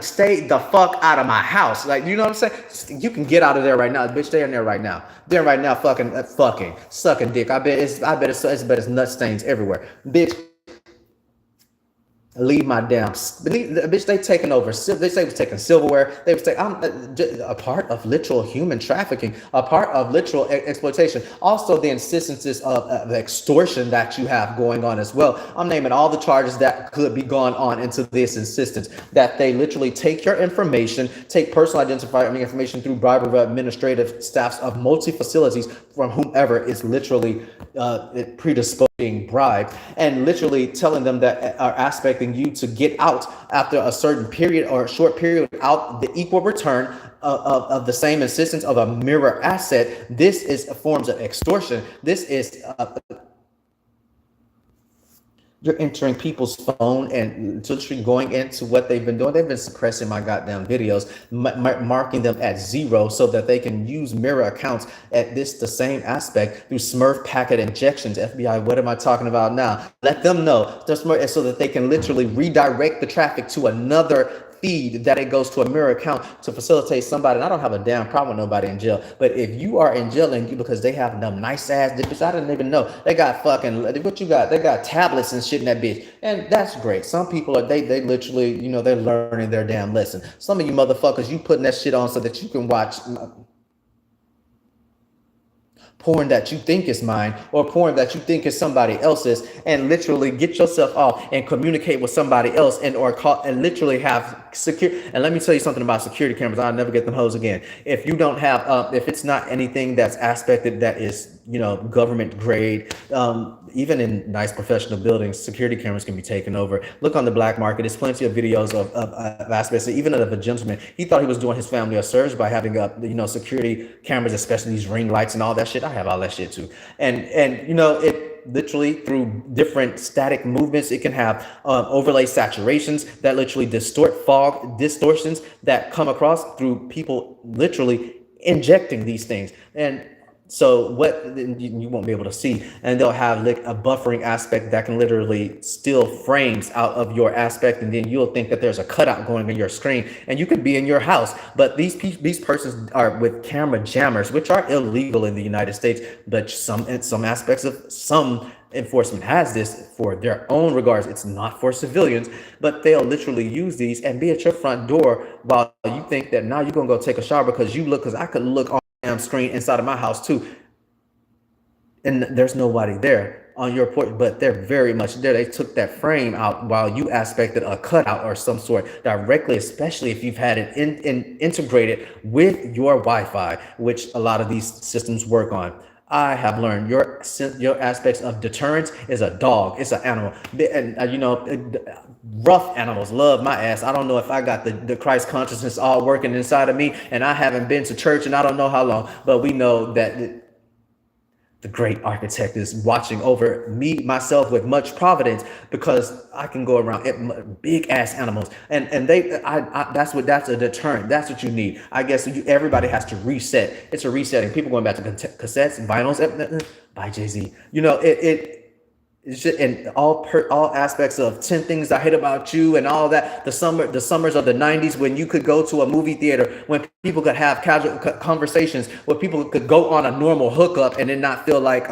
Stay the fuck out of my house. Like, you know what I'm saying? You can get out of there right now, bitch. Stay in there right now. They're right now fucking sucking dick. I bet it's nut stains everywhere, bitch. Leave my damn bitch. They taking over. They say was taking silverware. They was taking a part of literal human trafficking, a part of literal exploitation. Also, the instances of extortion that you have going on as well. I'm naming all the charges that could be gone on into this insistence, that they literally take your information, take personal identifying information through bribery of administrative staffs of multi facilities from whomever is literally predisposed, being bribed, and literally telling them that are aspecting you to get out after a certain period or a short period without the equal return of the same insistence of a mirror asset. This is forms of extortion. This is you're entering people's phone and literally going into what they've been doing. They've been suppressing my goddamn videos, marking them at 0 so that they can use mirror accounts at the same aspect through Smurf packet injections. FBI, what am I talking about now? Let them know, so that they can literally redirect the traffic to another feed that it goes to a mirror account to facilitate somebody. And I don't have a damn problem with nobody in jail, but if you are in jail and because they have them nice ass bitches, I didn't even know they got fucking what you got. They got tablets and shit in that bitch, and that's great. Some people are they literally they're learning their damn lesson. Some of you motherfuckers, you putting that shit on so that you can watch porn that you think is mine, or porn that you think is somebody else's, and literally get yourself off and communicate with somebody else, and literally have secure. And let me tell you something about security cameras. I'll never get them hoes again. If you don't have, if it's not anything that's aspected that is government grade. Even in nice professional buildings, security cameras can be taken over. Look on the black market. There's plenty of videos of aspects, even of a gentleman. He thought he was doing his family a service by having up, security cameras, especially these ring lights and all that shit. I have all that shit too. And it literally through different static movements, it can have overlay saturations that literally distort fog distortions that come across through people literally injecting these things. And so what you won't be able to see, and they'll have like a buffering aspect that can literally steal frames out of your aspect, and then you'll think that there's a cutout going on your screen, and you could be in your house. But these persons are with camera jammers, which are illegal in the United States, but some aspects of some enforcement has this for their own regards. It's not for civilians, but they'll literally use these and be at your front door while you think that now you're gonna go take a shower because I could look on damn screen inside of my house too, and there's nobody there on your porch, but they're very much there. They took that frame out while you aspected a cutout or some sort directly, especially if you've had it integrated with your Wi-Fi, which a lot of these systems work on. I have learned your aspects of deterrence is a dog. It's an animal, and rough animals love my ass. I don't know if I got the Christ consciousness all working inside of me, and I haven't been to church and I don't know how long, but we know that the great architect is watching over me, myself, with much providence, because I can go around big ass animals, and that's a deterrent. That's what you need. I guess everybody has to reset. It's a resetting. People going back to cassettes and vinyls by Jay-Z. It's just, and all aspects of 10 Things I Hate About You and all that. The summers of the 90s, when you could go to a movie theater, when people could have casual conversations, where people could go on a normal hookup and then not feel like,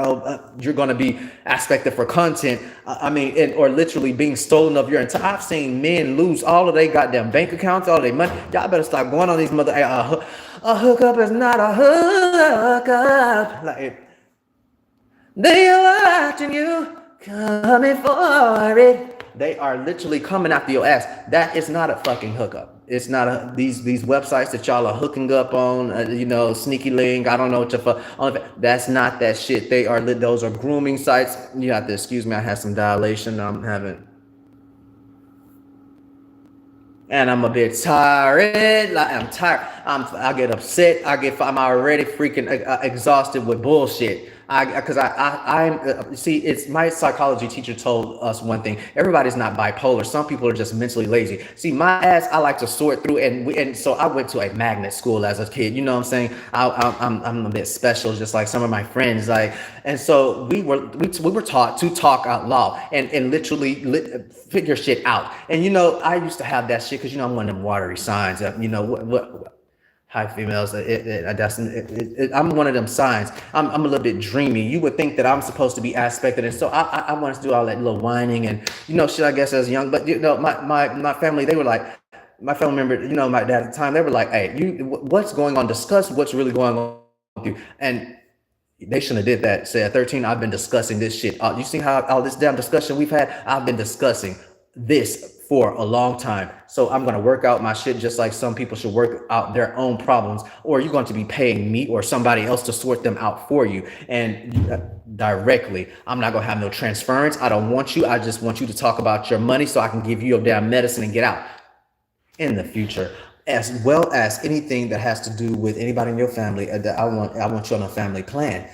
you're going to be aspected for content. Or literally being stolen of your entire. I've seen men lose all of their goddamn bank accounts, all their money. Y'all better stop going on these mother. A hookup is not a hookup. Like, they are watching you. Coming for it. They are literally coming after your ass. That is not a fucking hookup. It's not these websites that y'all are hooking up on, Sneaky Link. I don't know what your that's not that shit. Those are grooming sites. You have to excuse me. I had some dilation. I'm a bit tired. I'm tired. I get upset. I'm already freaking exhausted with bullshit. It's my psychology teacher told us one thing. Everybody's not bipolar. Some people are just mentally lazy. See, my ass, I like to sort through, and so I went to a magnet school as a kid. You know what I'm saying? I'm a bit special, just like some of my friends. And so we were taught to talk out loud and literally figure shit out. And I used to have that shit because I'm one of them watery signs. Hi, females. I'm one of them signs. I'm a little bit dreamy. You would think that I'm supposed to be aspected, and so I wanted to do all that little whining and shit. I guess as young, but my family, they were like, my family member, my dad at the time, they were like, hey, what's going on? Discuss what's really going on with you. And they shouldn't have did that. Say at 13, I've been discussing this shit. You see how all this damn discussion we've had? I've been discussing this for a long time. So I'm going to work out my shit just like some people should work out their own problems, or you're going to be paying me or somebody else to sort them out for you. And directly, I'm not going to have no transference. I don't want you. I just want you to talk about your money so I can give you your damn medicine and get out in the future. As well as anything that has to do with anybody in your family, that I want you on a family plan.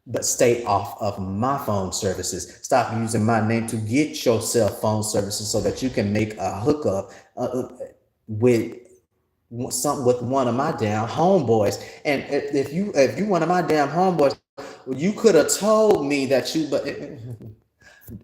But stay off of my phone services. Stop using my name to get your cell phone services so that you can make a hookup with one of my damn homeboys. And if you one of my damn homeboys, you could have told me that you. But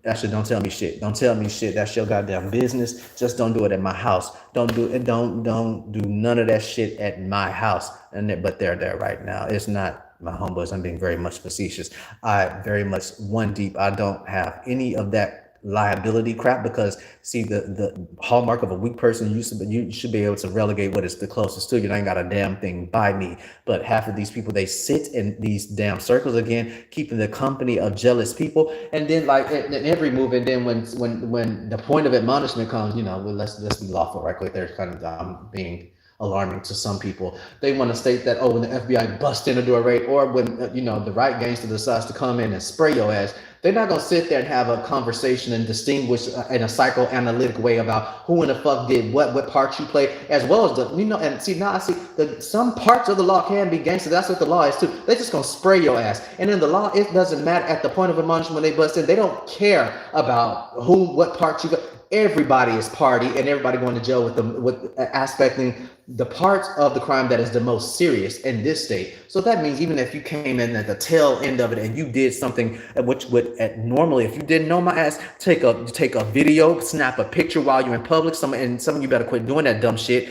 that shit, don't tell me shit. Don't tell me shit. That's your goddamn business. Just don't do it at my house. Don't do it. Don't do none of that shit at my house. But they're there right now. It's not my homeboys. I'm being very much facetious. I very much one deep. I don't have any of that liability crap, because see, the hallmark of a weak person, you should be able to relegate what is the closest to you. I ain't got a damn thing by me. But half of these people, they sit in these damn circles again, keeping the company of jealous people. And then in every move, and then when the point of admonishment comes, let's be lawful right quick. There's kind of being alarming to some people. They want to state that, oh, when the FBI busts in to do a raid, or when the right gangster decides to come in and spray your ass, they're not gonna sit there and have a conversation and distinguish in a psychoanalytic way about who in the fuck did what part you played, as well as and see, now I see that some parts of the law can be gangster. That's what the law is too. They're just gonna spray your ass, and in the law, it doesn't matter at the point of admonishment when they bust in. They don't care about what part you got. Everybody is party, and everybody going to jail with aspecting the parts of the crime that is the most serious in this state. So that means even if you came in at the tail end of it and you did something which would normally, if you didn't know my ass, take a video, snap a picture while you're in public. Some of you better quit doing that dumb shit.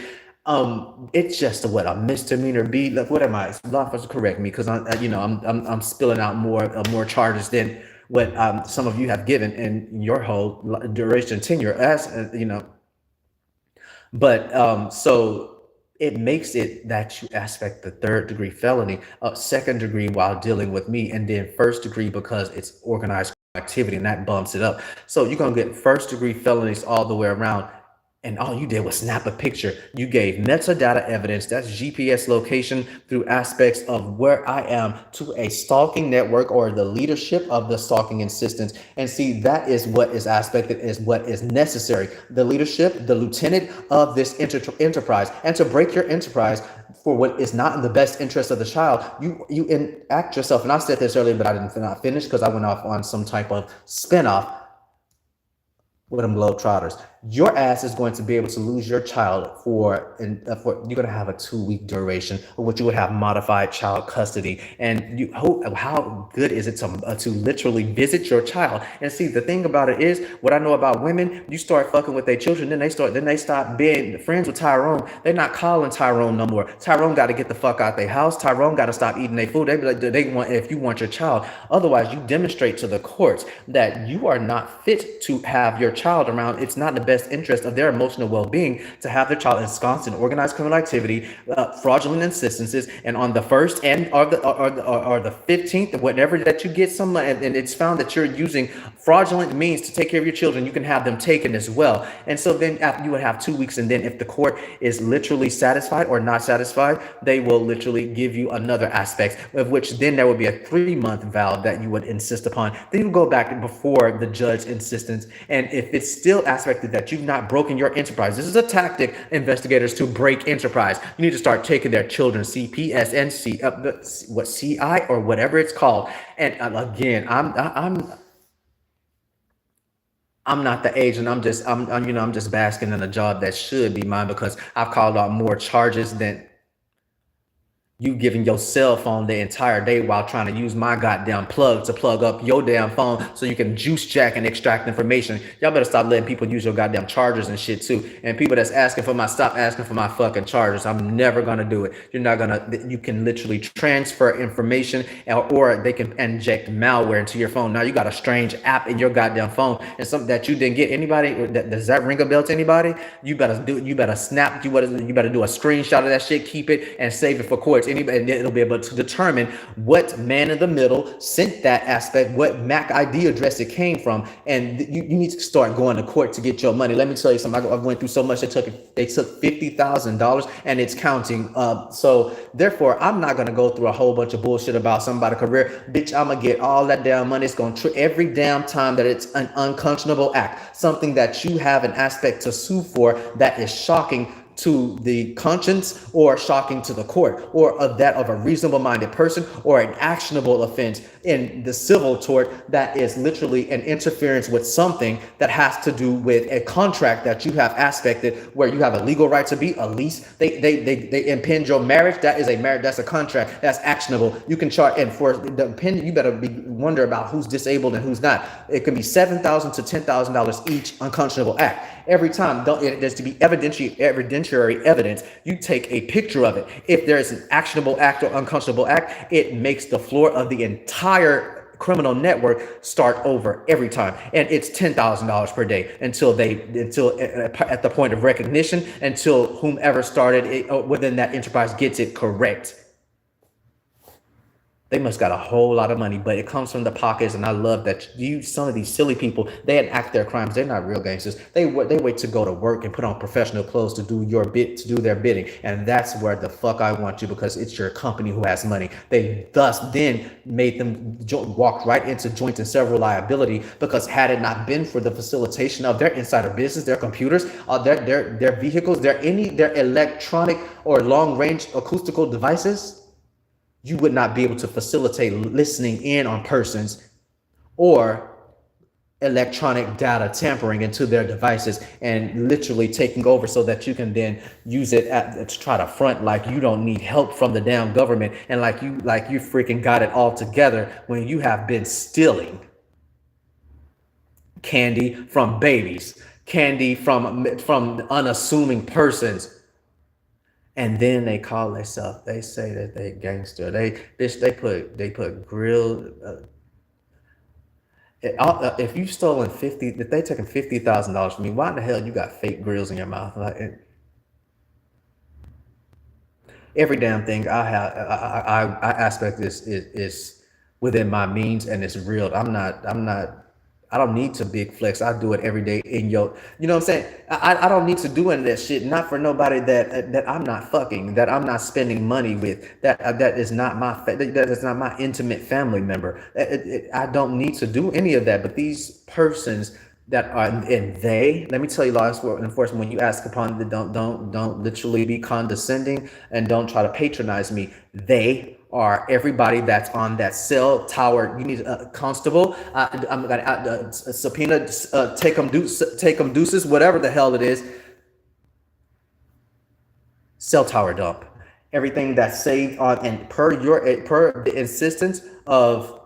It's just a misdemeanor. What am I? Law enforcement, correct me, because I'm spilling out more charges than what some of you have given in your whole duration tenure as but so it makes it that you aspect the 3rd-degree felony, 2nd-degree while dealing with me, and then 1st-degree because it's organized activity, and that bumps it up. So you're gonna get 1st-degree felonies all the way around. And all you did was snap a picture. You gave metadata evidence, that's GPS location, through aspects of where I am to a stalking network or the leadership of the stalking insistence. And see, that is what is aspected as what is necessary. The leadership, the lieutenant of this enterprise. And to break your enterprise for what is not in the best interest of the child, you enact yourself. And I said this earlier, but I did not finish because I went off on some type of spinoff with them Globetrotters. Your ass is going to be able to lose your child for you're going to have a 2-week duration, of which you would have modified child custody. And how good is it to literally visit your child? And see, the thing about it is, what I know about women, you start fucking with their children, then they stop being friends with Tyrone. They're not calling Tyrone no more. Tyrone got to get the fuck out their house. Tyrone got to stop eating their food. They be like, if you want your child. Otherwise, you demonstrate to the courts that you are not fit to have your child around. It's not in the best interest of their emotional well-being to have their child ensconced in organized criminal activity, fraudulent insistences, and on the 1st and or the 15th, whatever that you get some, and it's found that you're using fraudulent means to take care of your children, you can have them taken as well. And so then you would have 2 weeks, and then if the court is literally satisfied or not satisfied, they will literally give you another aspect, of which then there would be a 3-month vow that you would insist upon. Then you go back before the judge insistence, and if it's still aspected that you've not broken your enterprise, this is a tactic, investigators, to break enterprise. You need to start taking their children CPS and CI or whatever it's called. And again, I'm not the agent. I'm just basking in a job that should be mine, because I've called out more charges than you giving your cell phone the entire day while trying to use my goddamn plug to plug up your damn phone so you can juice jack and extract information. Y'all better stop letting people use your goddamn chargers and shit too. And people that's stop asking for my fucking chargers. I'm never gonna do it. You can literally transfer information, or they can inject malware into your phone. Now you got a strange app in your goddamn phone, and something that you didn't get. Anybody, does that ring a bell to anybody? You better do a screenshot of that shit, keep it, and save it for court. Anybody, and it'll be able to determine what man in the middle sent that aspect, what MAC ID address it came from, and you need to start going to court to get your money. Let me tell you something. I went through so much. They took $50,000, and it's counting. So therefore, I'm not gonna go through a whole bunch of bullshit about somebody's career. Bitch, I'm gonna get all that damn money. It's gonna every damn time that it's an unconscionable act, something that you have an aspect to sue for that is shocking to the conscience or shocking to the court, or of a reasonable minded person, or an actionable offense in the civil tort that is literally an interference with something that has to do with a contract that you have aspected, where you have a legal right to be a lease. They impinge your marriage. That is a marriage. That's a contract. That's actionable. You can charge, and for the opinion, you better wonder about who's disabled and who's not. It can be $7,000 to $10,000 each unconscionable act. Every time, there's to be evidentiary evidence. You take a picture of it. If there is an actionable act or unconscionable act, it makes the floor of the entire criminal network start over every time, and it's $10,000 per day until at the point of recognition, until whomever started it within that enterprise gets it correct. They must got a whole lot of money, but it comes from the pockets. And I love that some of these silly people, they enact their crimes. They're not real gangsters. They wait to go to work and put on professional clothes to do their bidding. And that's where the fuck I want you, because it's your company who has money. They thus then made them walk right into joint and several liability, because had it not been for the facilitation of their insider business, their computers, their vehicles, their electronic or long range acoustical devices, you would not be able to facilitate listening in on persons or electronic data tampering into their devices and literally taking over, so that you can then use it to try to front like you don't need help from the damn government, and like you freaking got it all together, when you have been stealing candy from babies, candy from unassuming persons. And then they call themselves, they say that they gangster. They put grill. If you've stolen if they taken $50,000 from me, why in the hell you got fake grills in your mouth? Like every damn thing I have, I aspect is within my means, and it's real. I don't need to big flex. I do it every day in you know what I'm saying? I don't need to do any of that shit. Not for nobody that I'm not fucking, that I'm not spending money with, that is not that is not my intimate family member. I don't need to do any of that. But these persons that are, and let me tell you, law enforcement, when you ask upon the, don't literally be condescending, and don't try to patronize me. They are everybody that's on that cell tower. You need a constable. I'm gonna subpoena. Take them deuces, whatever the hell it is. Cell tower dump. Everything that's saved on, and per the insistence of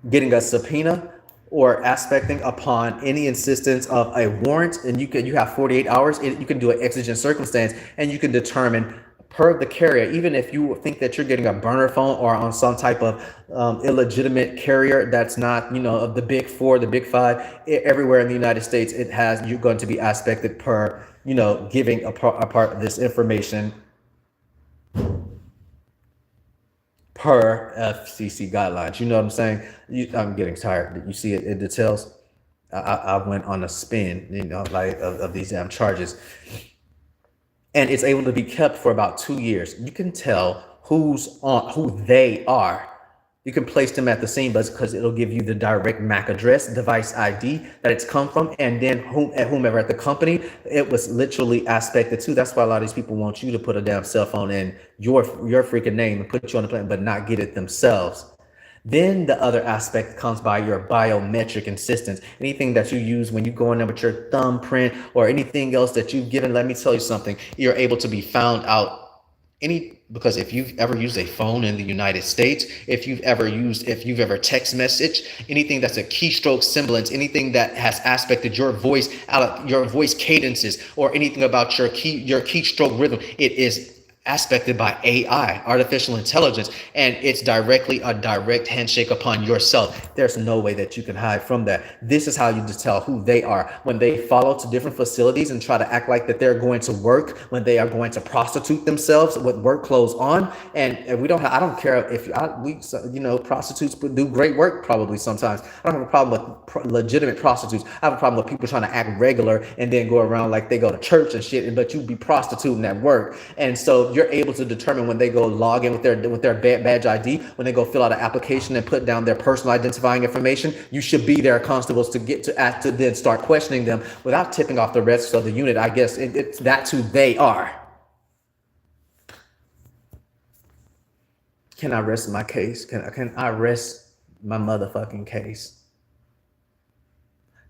getting a subpoena or aspecting upon any insistence of a warrant, and you have 48 hours. You can do an exigent circumstance, and you can determine per the carrier, even if you think that you're getting a burner phone or on some type of illegitimate carrier that's not, of the big four, the big five, everywhere in the United States, you're going to be aspected per, giving a part of this information per FCC guidelines. You know what I'm saying? I'm getting tired. You see it in details. I went on a spin, of these damn charges. And it's able to be kept for about 2 years. You can tell who they are. You can place them at the scene, but because it'll give you the direct MAC address, device ID that it's come from, and then whomever at the company it was literally aspected to. That's why a lot of these people want you to put a damn cell phone in your freaking name and put you on the plane, but not get it themselves. Then the other aspect comes by your biometric insistence. Anything that you use when you go in there with your thumbprint or anything else that you've given, let me tell you something, you're able to be found out. Because if you've ever used a phone in the United States, if you've ever text messaged, anything that's a keystroke semblance, anything that has aspected your voice out of your voice cadences, or anything about your keystroke rhythm, it is aspected by AI, artificial intelligence, and it's directly a direct handshake upon yourself. There's no way that you can hide from that. This is how you just tell who they are. When they follow to different facilities and try to act like that they're going to work, when they are going to prostitute themselves with work clothes on, and I don't care if prostitutes do great work probably sometimes. I don't have a problem with legitimate prostitutes. I have a problem with people trying to act regular and then go around like they go to church and shit, but you be prostituting at work. And so you're able to determine when they go log in with their badge ID, when they go fill out an application and put down their personal identifying information, you should be there, constables, to then start questioning them without tipping off the rest of the unit. I guess that's who they are. Can I rest my case? Can I rest my motherfucking case?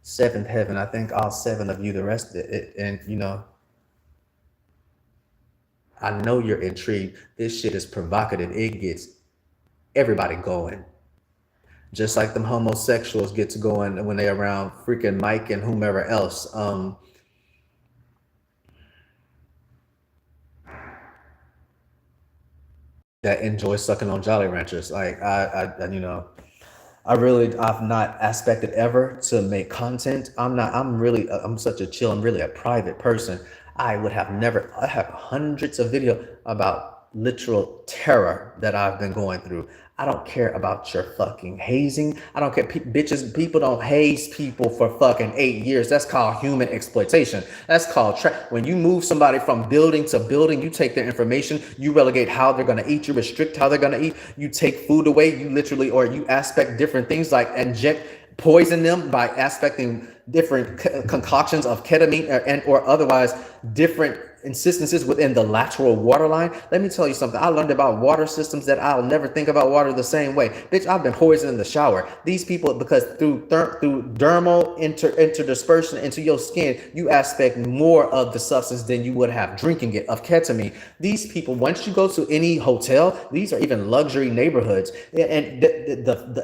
Seventh heaven. I think all 7 of you, the rest of it, and I know you're intrigued. This shit is provocative. It gets everybody going. Just like them homosexuals get to going when they're around freaking Mike and whomever else. That enjoy sucking on Jolly Ranchers. Like I've not aspected ever to make content. I'm such a chill. I'm really a private person. I have hundreds of videos about literal terror that I've been going through. I don't care about your fucking hazing. I don't care. Bitches, people don't haze people for fucking 8 years. That's called human exploitation. That's called when you move somebody from building to building, you take their information, you relegate how they're going to eat, you restrict how they're going to eat, you take food away, you literally, or you aspect different things like poison them by aspecting different concoctions of ketamine or otherwise different insistences within the lateral water line. Let me tell you something. I learned about water systems that I'll never think about water the same way. Bitch, I've been poisoned in the shower. These people, because through dermal interdispersion into your skin, you aspect more of the substance than you would have drinking it, of ketamine. These people, once you go to any hotel, these are even luxury neighborhoods, and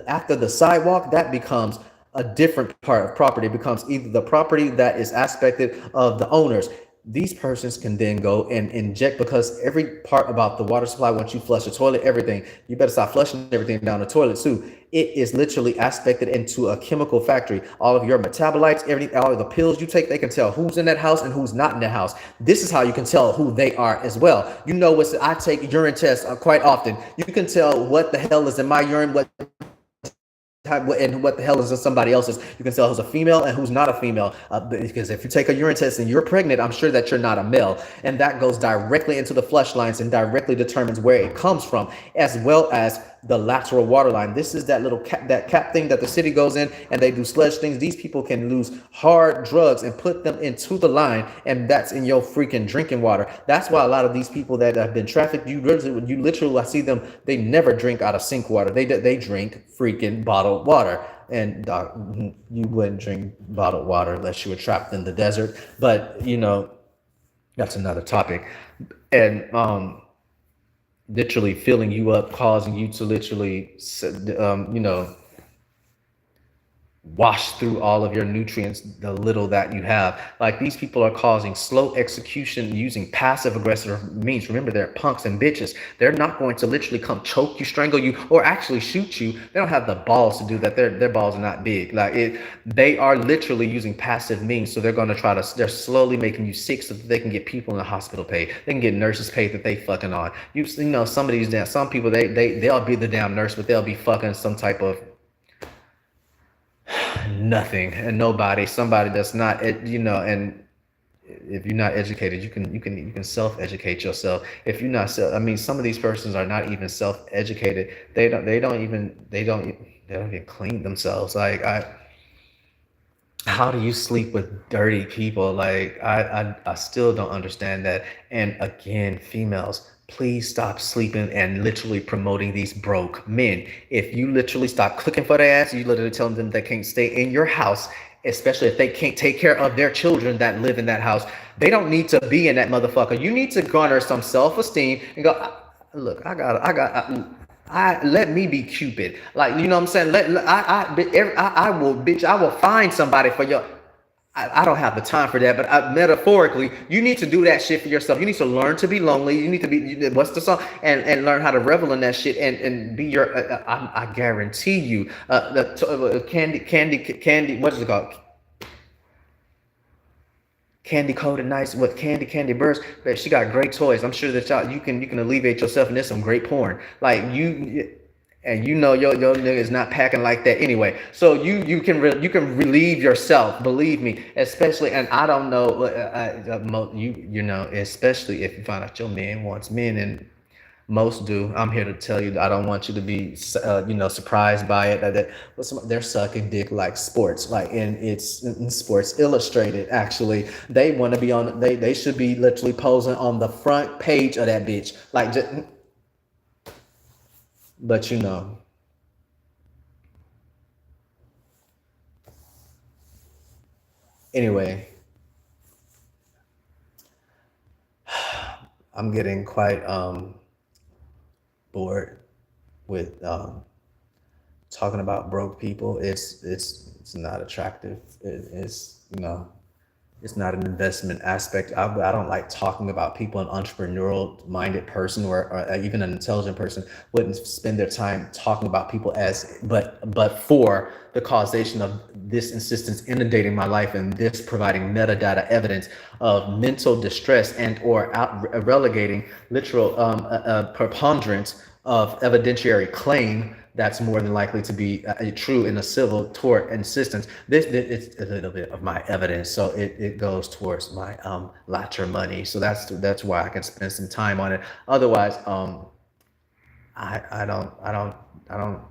after the sidewalk, that becomes a different part of property. It becomes either the property that is aspected of the owners. These persons can then go and inject, because every part about the water supply, once you flush the toilet, everything, you better stop flushing everything down the toilet too. It is literally aspected into a chemical factory. All of your metabolites, everything, all of the pills you take, they can tell who's in that house and who's not in that house. This is how you can tell who they are as well. You know, I take urine tests quite often. You can tell what the hell is in my urine, what and what the hell is in somebody else's. You can tell who's a female and who's not a female, because if you take a urine test and you're pregnant, I'm sure that you're not a male, and that goes directly into the flush lines and directly determines where it comes from, as well as the lateral water line. This is that little cap thing that the city goes in and they do sludge things. These people can lose hard drugs and put them into the line, and that's in your freaking drinking water. That's why a lot of these people that have been trafficked, you literally, I see them, they never drink out of sink water. They drink freaking bottled water. And you wouldn't drink bottled water unless you were trapped in the desert. But that's another topic. And literally filling you up, causing you to literally, wash through all of your nutrients, the little that you have. Like, these people are causing slow execution using passive aggressive means. Remember, they're punks and bitches. They're not going to literally come choke you, strangle you, or actually shoot you. They don't have the balls to do that. Their balls are not big. They are literally using passive means. So they're going to they're slowly making you sick so that they can get people in the hospital paid. They can get nurses paid that they fucking on. Some of these some people, they'll be the damn nurse, but they'll be fucking some type of nothing and nobody, somebody that's not, and if you're not educated, you can self-educate yourself. If you're not some of these persons are not even self-educated. They don't even clean themselves. How do you sleep with dirty people? I still don't understand that. And again, females, please stop sleeping and literally promoting these broke men. If you literally stop clicking for their ass, you literally telling them they can't stay in your house, especially if they can't take care of their children that live in that house. They don't need to be in that motherfucker. You need to garner some self-esteem and go, look, let me be Cupid. Like, you know what I'm saying? I will find somebody for your. I don't have the time for that, but metaphorically, you need to do that shit for yourself. You need to learn to be lonely. You need to be, what's the song? And learn how to revel in that shit and be your, I guarantee you, Candy, what is it called? Candy Coated Nights with Candy Burst. But she got great toys. I'm sure that you can alleviate yourself, and there's some great porn. And your nigga is not packing like that anyway. So you can relieve yourself, believe me. Especially, and I don't know, especially if you find out your man wants men, and most do. I'm here to tell you, I don't want you to be, surprised by it. They're sucking dick like sports, it's in Sports Illustrated. Actually, they want to be on. They should be literally posing on the front page of that bitch, But anyway, I'm getting quite bored with talking about broke people. It's not attractive. It's not an investment aspect. I don't like talking about people. An entrepreneurial minded person or even an intelligent person wouldn't spend their time talking about people as but for the causation of this insistence inundating my life and this providing metadata evidence of mental distress and or relegating literal preponderance of evidentiary claim that's more than likely to be true in a civil tort insistence. This it's a little bit of my evidence, so it goes towards my latcher money. So that's why I can spend some time on it. Otherwise, I don't I don't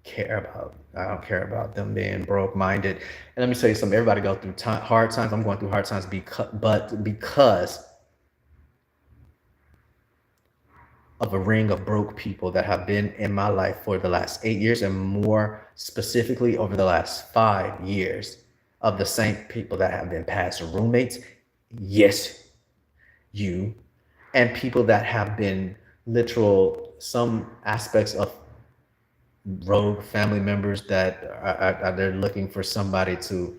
care about them being broke minded. And let me tell you something. Everybody go through hard times. I'm going through hard times because of a ring of broke people that have been in my life for the last 8 years, and more specifically over the last 5 years, of the same people that have been past roommates. Yes, you, and people that have been literal some aspects of rogue family members that they're looking for somebody to.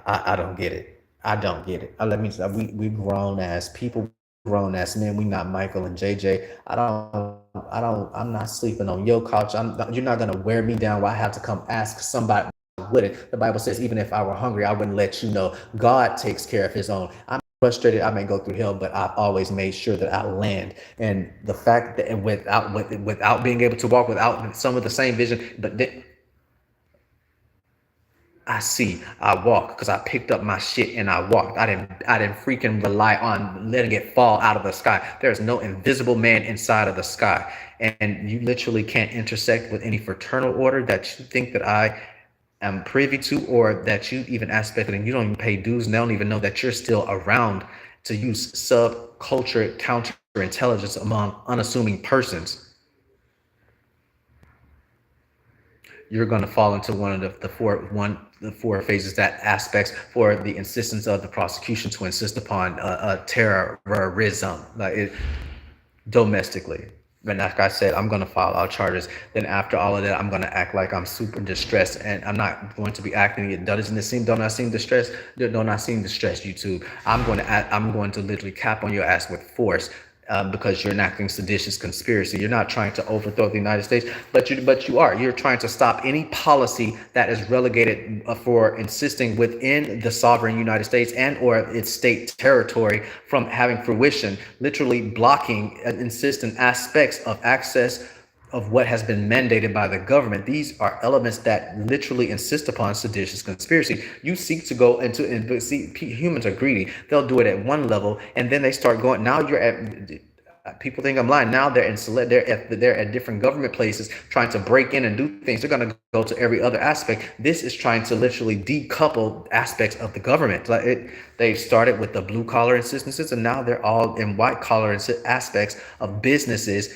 I don't get it. I don't get it. Let me. We grown as people, grown as men. We not Michael and JJ. I'm not sleeping on your couch. You're not gonna wear me down where I have to come ask somebody. Wouldn't. The Bible says, even if I were hungry, I wouldn't let you know. God takes care of his own. I'm frustrated. I may go through hell, but I've always made sure that I land. And the fact that without being able to walk, without some of the same vision, but then I walk because I picked up my shit and I walked. I didn't freaking rely on letting it fall out of the sky. There's no invisible man inside of the sky. And you literally can't intersect with any fraternal order that you think that I am privy to, or that you even aspect, and you don't even pay dues and they don't even know that you're still around, to use subculture counterintelligence among unassuming persons. You're going to fall into one of the four phases, that aspects for the insistence of the prosecution to insist upon terrorism, domestically. And like I said, I'm going to file all charges. Then after all of that, I'm going to act like I'm super distressed, and I'm not going to be acting. Don't I seem distressed? Don't I seem distressed, YouTube? I'm going to literally cap on your ass with force. Because you're enacting seditious conspiracy. You're not trying to overthrow the United States, but you are. You're trying to stop any policy that is relegated for insisting within the sovereign United States and or its state territory from having fruition, literally blocking insistent aspects of access of what has been mandated by the government. These are elements that literally insist upon seditious conspiracy. You seek to go into, and see, humans are greedy. They'll do it at one level, and then they start going. Now you're at. People think I'm lying. Now they're at different government places trying to break in and do things. They're going to go to every other aspect. This is trying to literally decouple aspects of the government. They started with the blue collar insistences, and now they're all in white collar aspects of businesses,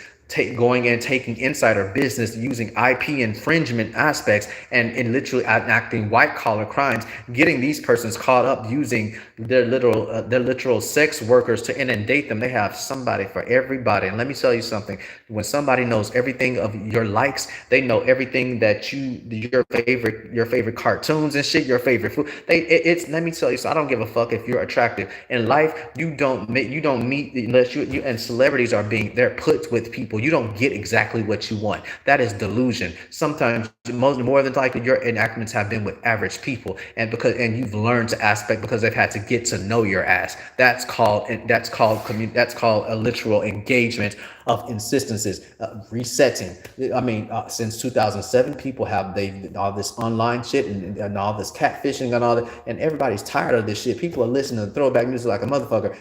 going and taking insider business, using IP infringement aspects, and literally enacting white collar crimes, getting these persons caught up using their literal sex workers to inundate them. They have somebody for everybody. And let me tell you something: when somebody knows everything of your likes, they know everything that your favorite cartoons and shit, your favorite food. Let me tell you, so I don't give a fuck if you're attractive in life. You don't meet unless you and celebrities are they're put with people. You don't get exactly what you want. That is delusion. Sometimes, more than likely, your enactments have been with average people, and you've learned to aspect because they've had to get to know your ass. That's called a literal engagement of insistences, resetting. I mean, since 2007, people have all this online shit and all this catfishing and all that, and everybody's tired of this shit. People are listening to throwback music like a motherfucker.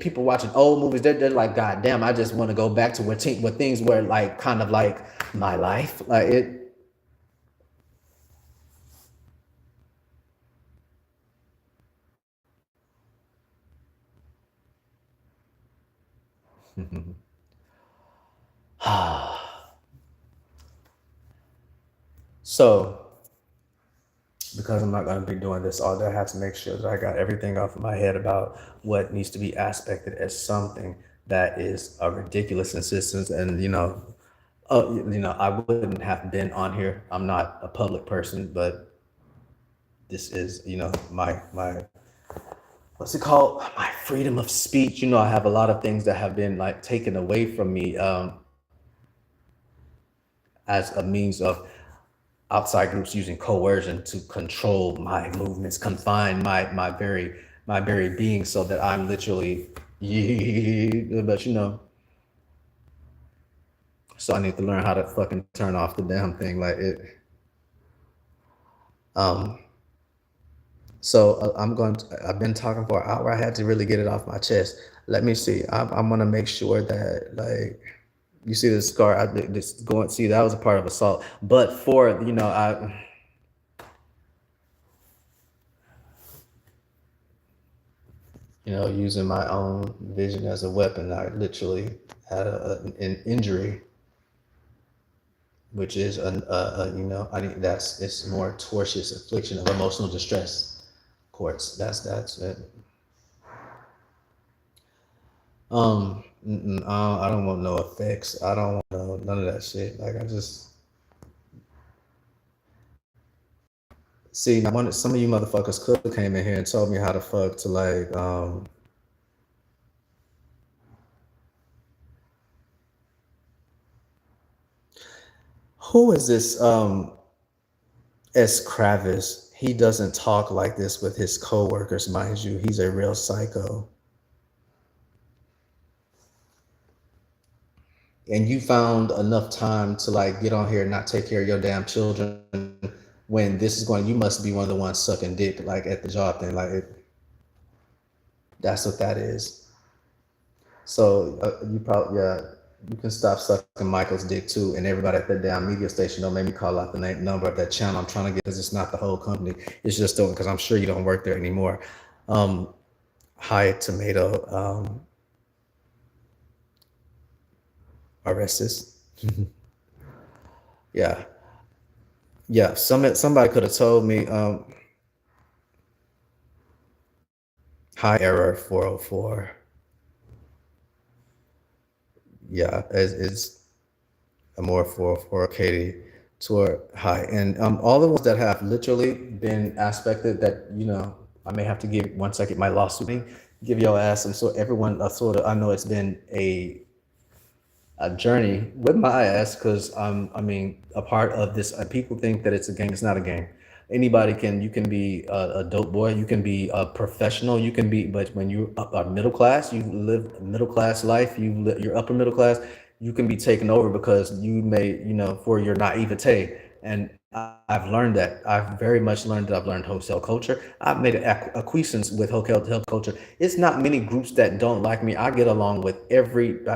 People watching old movies, they're like, God damn, I just want to go back to where things were like, kind of like my life, like it. So, because I'm not going to be doing this all day, I have to make sure that I got everything off of my head about what needs to be aspected as something that is a ridiculous insistence. And I wouldn't have been on here. I'm not a public person, but this is my what's it called? My freedom of speech. I have a lot of things that have been like taken away from me as a means of outside groups using coercion to control my movements, confine my very being, so that I'm literally, but so I need to learn how to fucking turn off the damn thing, like it. Um, so I've been talking for an hour. I had to really get it off my chest. Let me see. I'm gonna make sure that, like, you see the scar. This going. See, that was a part of assault, but for using my own vision as a weapon, I literally had an injury, which is I think it's more tortious affliction of emotional distress. Courts. That's it. I don't want no effects. I don't want none of that shit. Like, I just see. Now, some of you motherfuckers could have came in here and told me how the fuck to, like, who is this S. Kravis? He doesn't talk like this with his coworkers, mind you. He's a real psycho. And you found enough time to, like, get on here and not take care of your damn children, when this is going, you must be one of the ones sucking dick, like, at the job thing. Like, that's what that is. So you probably, yeah, you can stop sucking Michael's dick too. And everybody at that damn media station, don't make me call out the number of that channel I'm trying to get, because it's not the whole company. It's just because I'm sure you don't work there anymore. Hi, Tomato. Orestes. Yeah. Yeah. Somebody could have told me, hi, error 404. Yeah, it's a more for Katie toward high. And all the ones that have literally been aspected that, I may have to give, once I get my lawsuit, give your ass some sort, everyone sort of, I know it's been a journey with my ass, because a part of this, people think that it's a game. It's not a game. You can be a dope boy, you can be a professional, you can be, but when you are middle class, you live a middle class life, you're upper middle class, you can be taken over because you may, for your naivete. And I've learned that. I've very much learned that. I've learned wholesale culture. I've made an acquiescence with wholesale culture. It's not many groups that don't like me. I get along with I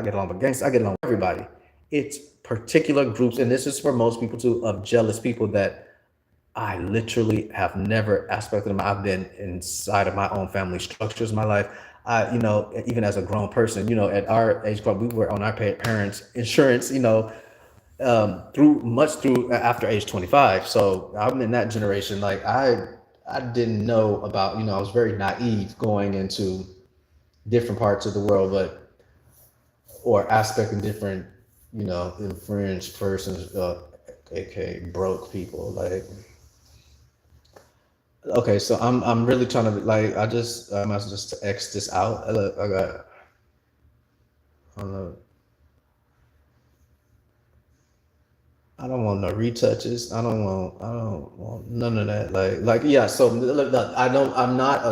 get along with gangsters. I get along with everybody. It's particular groups, and this is for most people too, of jealous people that I literally have never aspected them. I've been inside of my own family structures in my life. Even as a grown person, at our age group, we were on our parents' insurance, through after age 25. So I'm in that generation. Like, I didn't know about, I was very naive going into different parts of the world, or aspecting different, infringed persons, aka broke people. Like, okay, so I'm really trying to, like, I might just X this out. Look, I don't know. I don't want no retouches. I don't want none of that. Yeah. So look, I don't. I'm not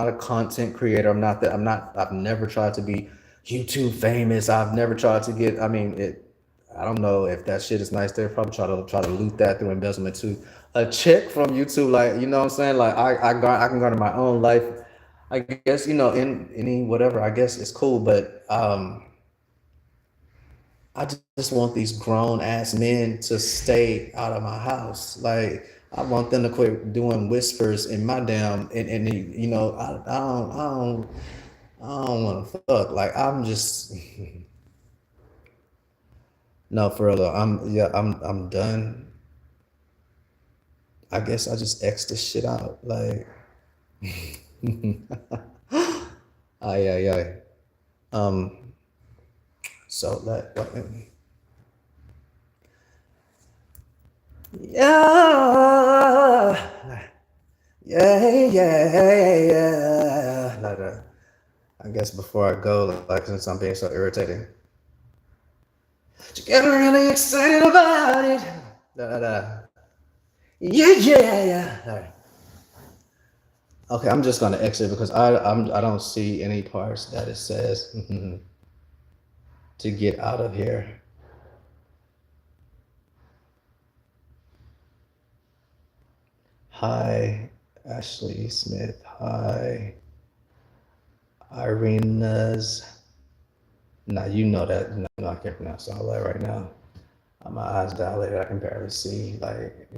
a content creator. I'm not that. I've never tried to be YouTube famous. I've never tried to get. I don't know if that shit is nice. They'll probably try to loot that through embezzlement too. A check from YouTube, like, you know what I'm saying. Like, I can garner my own life. I guess, in any whatever. I guess it's cool, but I just want these grown ass men to stay out of my house. Like, I want them to quit doing whispers in my damn, I don't want to fuck. Like, I'm just no, for real though. I'm done. I guess I just X this shit out. Like, ay ay ay. Um, so that, yeah. Yeah. Like, I guess before I go, like, since I'm being so irritating, you get really excited about it. Da, da. Yeah. All right. Okay, I'm just gonna exit because I don't see any parts that it says to get out of here. Hi, Ashley Smith. Hi, Irena's. Now you know that. No, I can't pronounce all that right now. My eyes dilated. I can barely see. Like,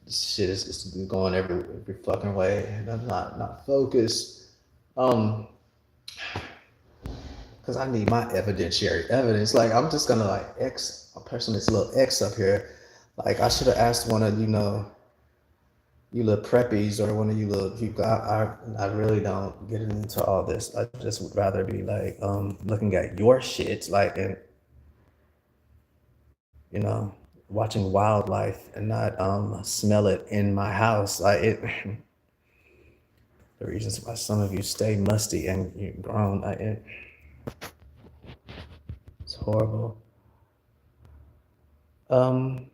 this shit is going every fucking way, and I'm not focused. Because I need my evidentiary evidence. Like, I'm just gonna like X a person this little X up here. Like, I should have asked one of you little preppies or one of you little people. I really don't get into all this. I just would rather be like looking at your shit, like, and you know watching wildlife and not smell it in my house. Like it. The reasons why some of you stay musty and you're grown. It's horrible. Um,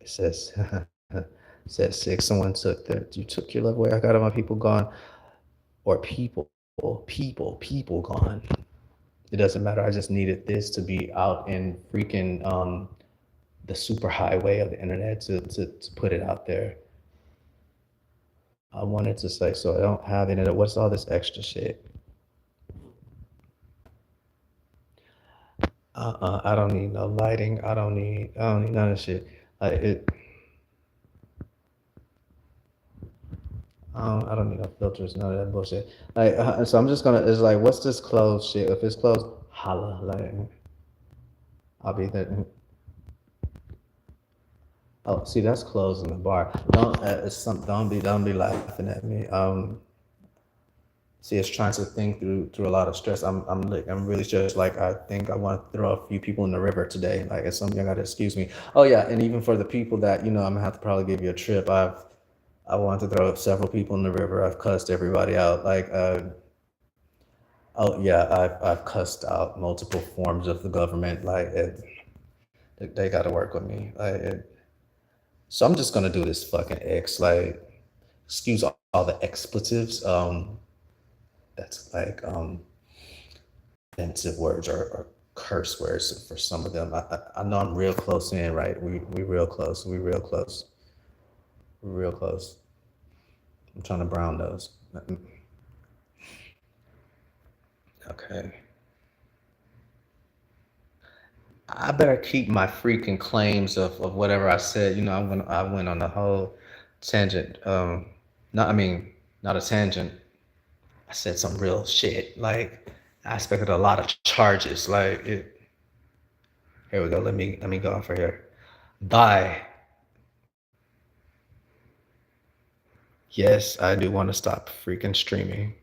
it says it says six. Someone took that. You took your love away. I got all my people gone, or people gone. It doesn't matter. I just needed this to be out in freaking the super highway of the internet to put it out there. I wanted to say so. I don't have internet. What's all this extra shit? I don't need no lighting. I don't need none of shit. Like it. I don't need no filters, none of that bullshit. Like, so I'm just gonna. It's like, what's this closed shit? If it's closed, holla. Like, I'll be there. Oh, see, that's closing the bar. Don't. It's some. Don't be laughing at me. See, it's trying to think through a lot of stress. I'm really just like I think I want to throw a few people in the river today. Like it's something I gotta excuse me. Oh yeah, and even for the people that I'm gonna have to probably give you a trip. I want to throw several people in the river. I've cussed everybody out. Like oh yeah, I've cussed out multiple forms of the government. Like they got to work with me. So I'm just gonna do this fucking X. Like excuse all the expletives. That's like offensive words or curse words for some of them. I know I'm real close in, right? We real close. We real close. We real close. I'm trying to brown those. Okay. I better keep my freaking claims of whatever I said. I went on a whole tangent. Not I mean not a tangent. I said some real shit. Like I expected a lot of charges. Like it. Here we go. Let me go off of here. Bye. Yes, I do want to stop freaking streaming.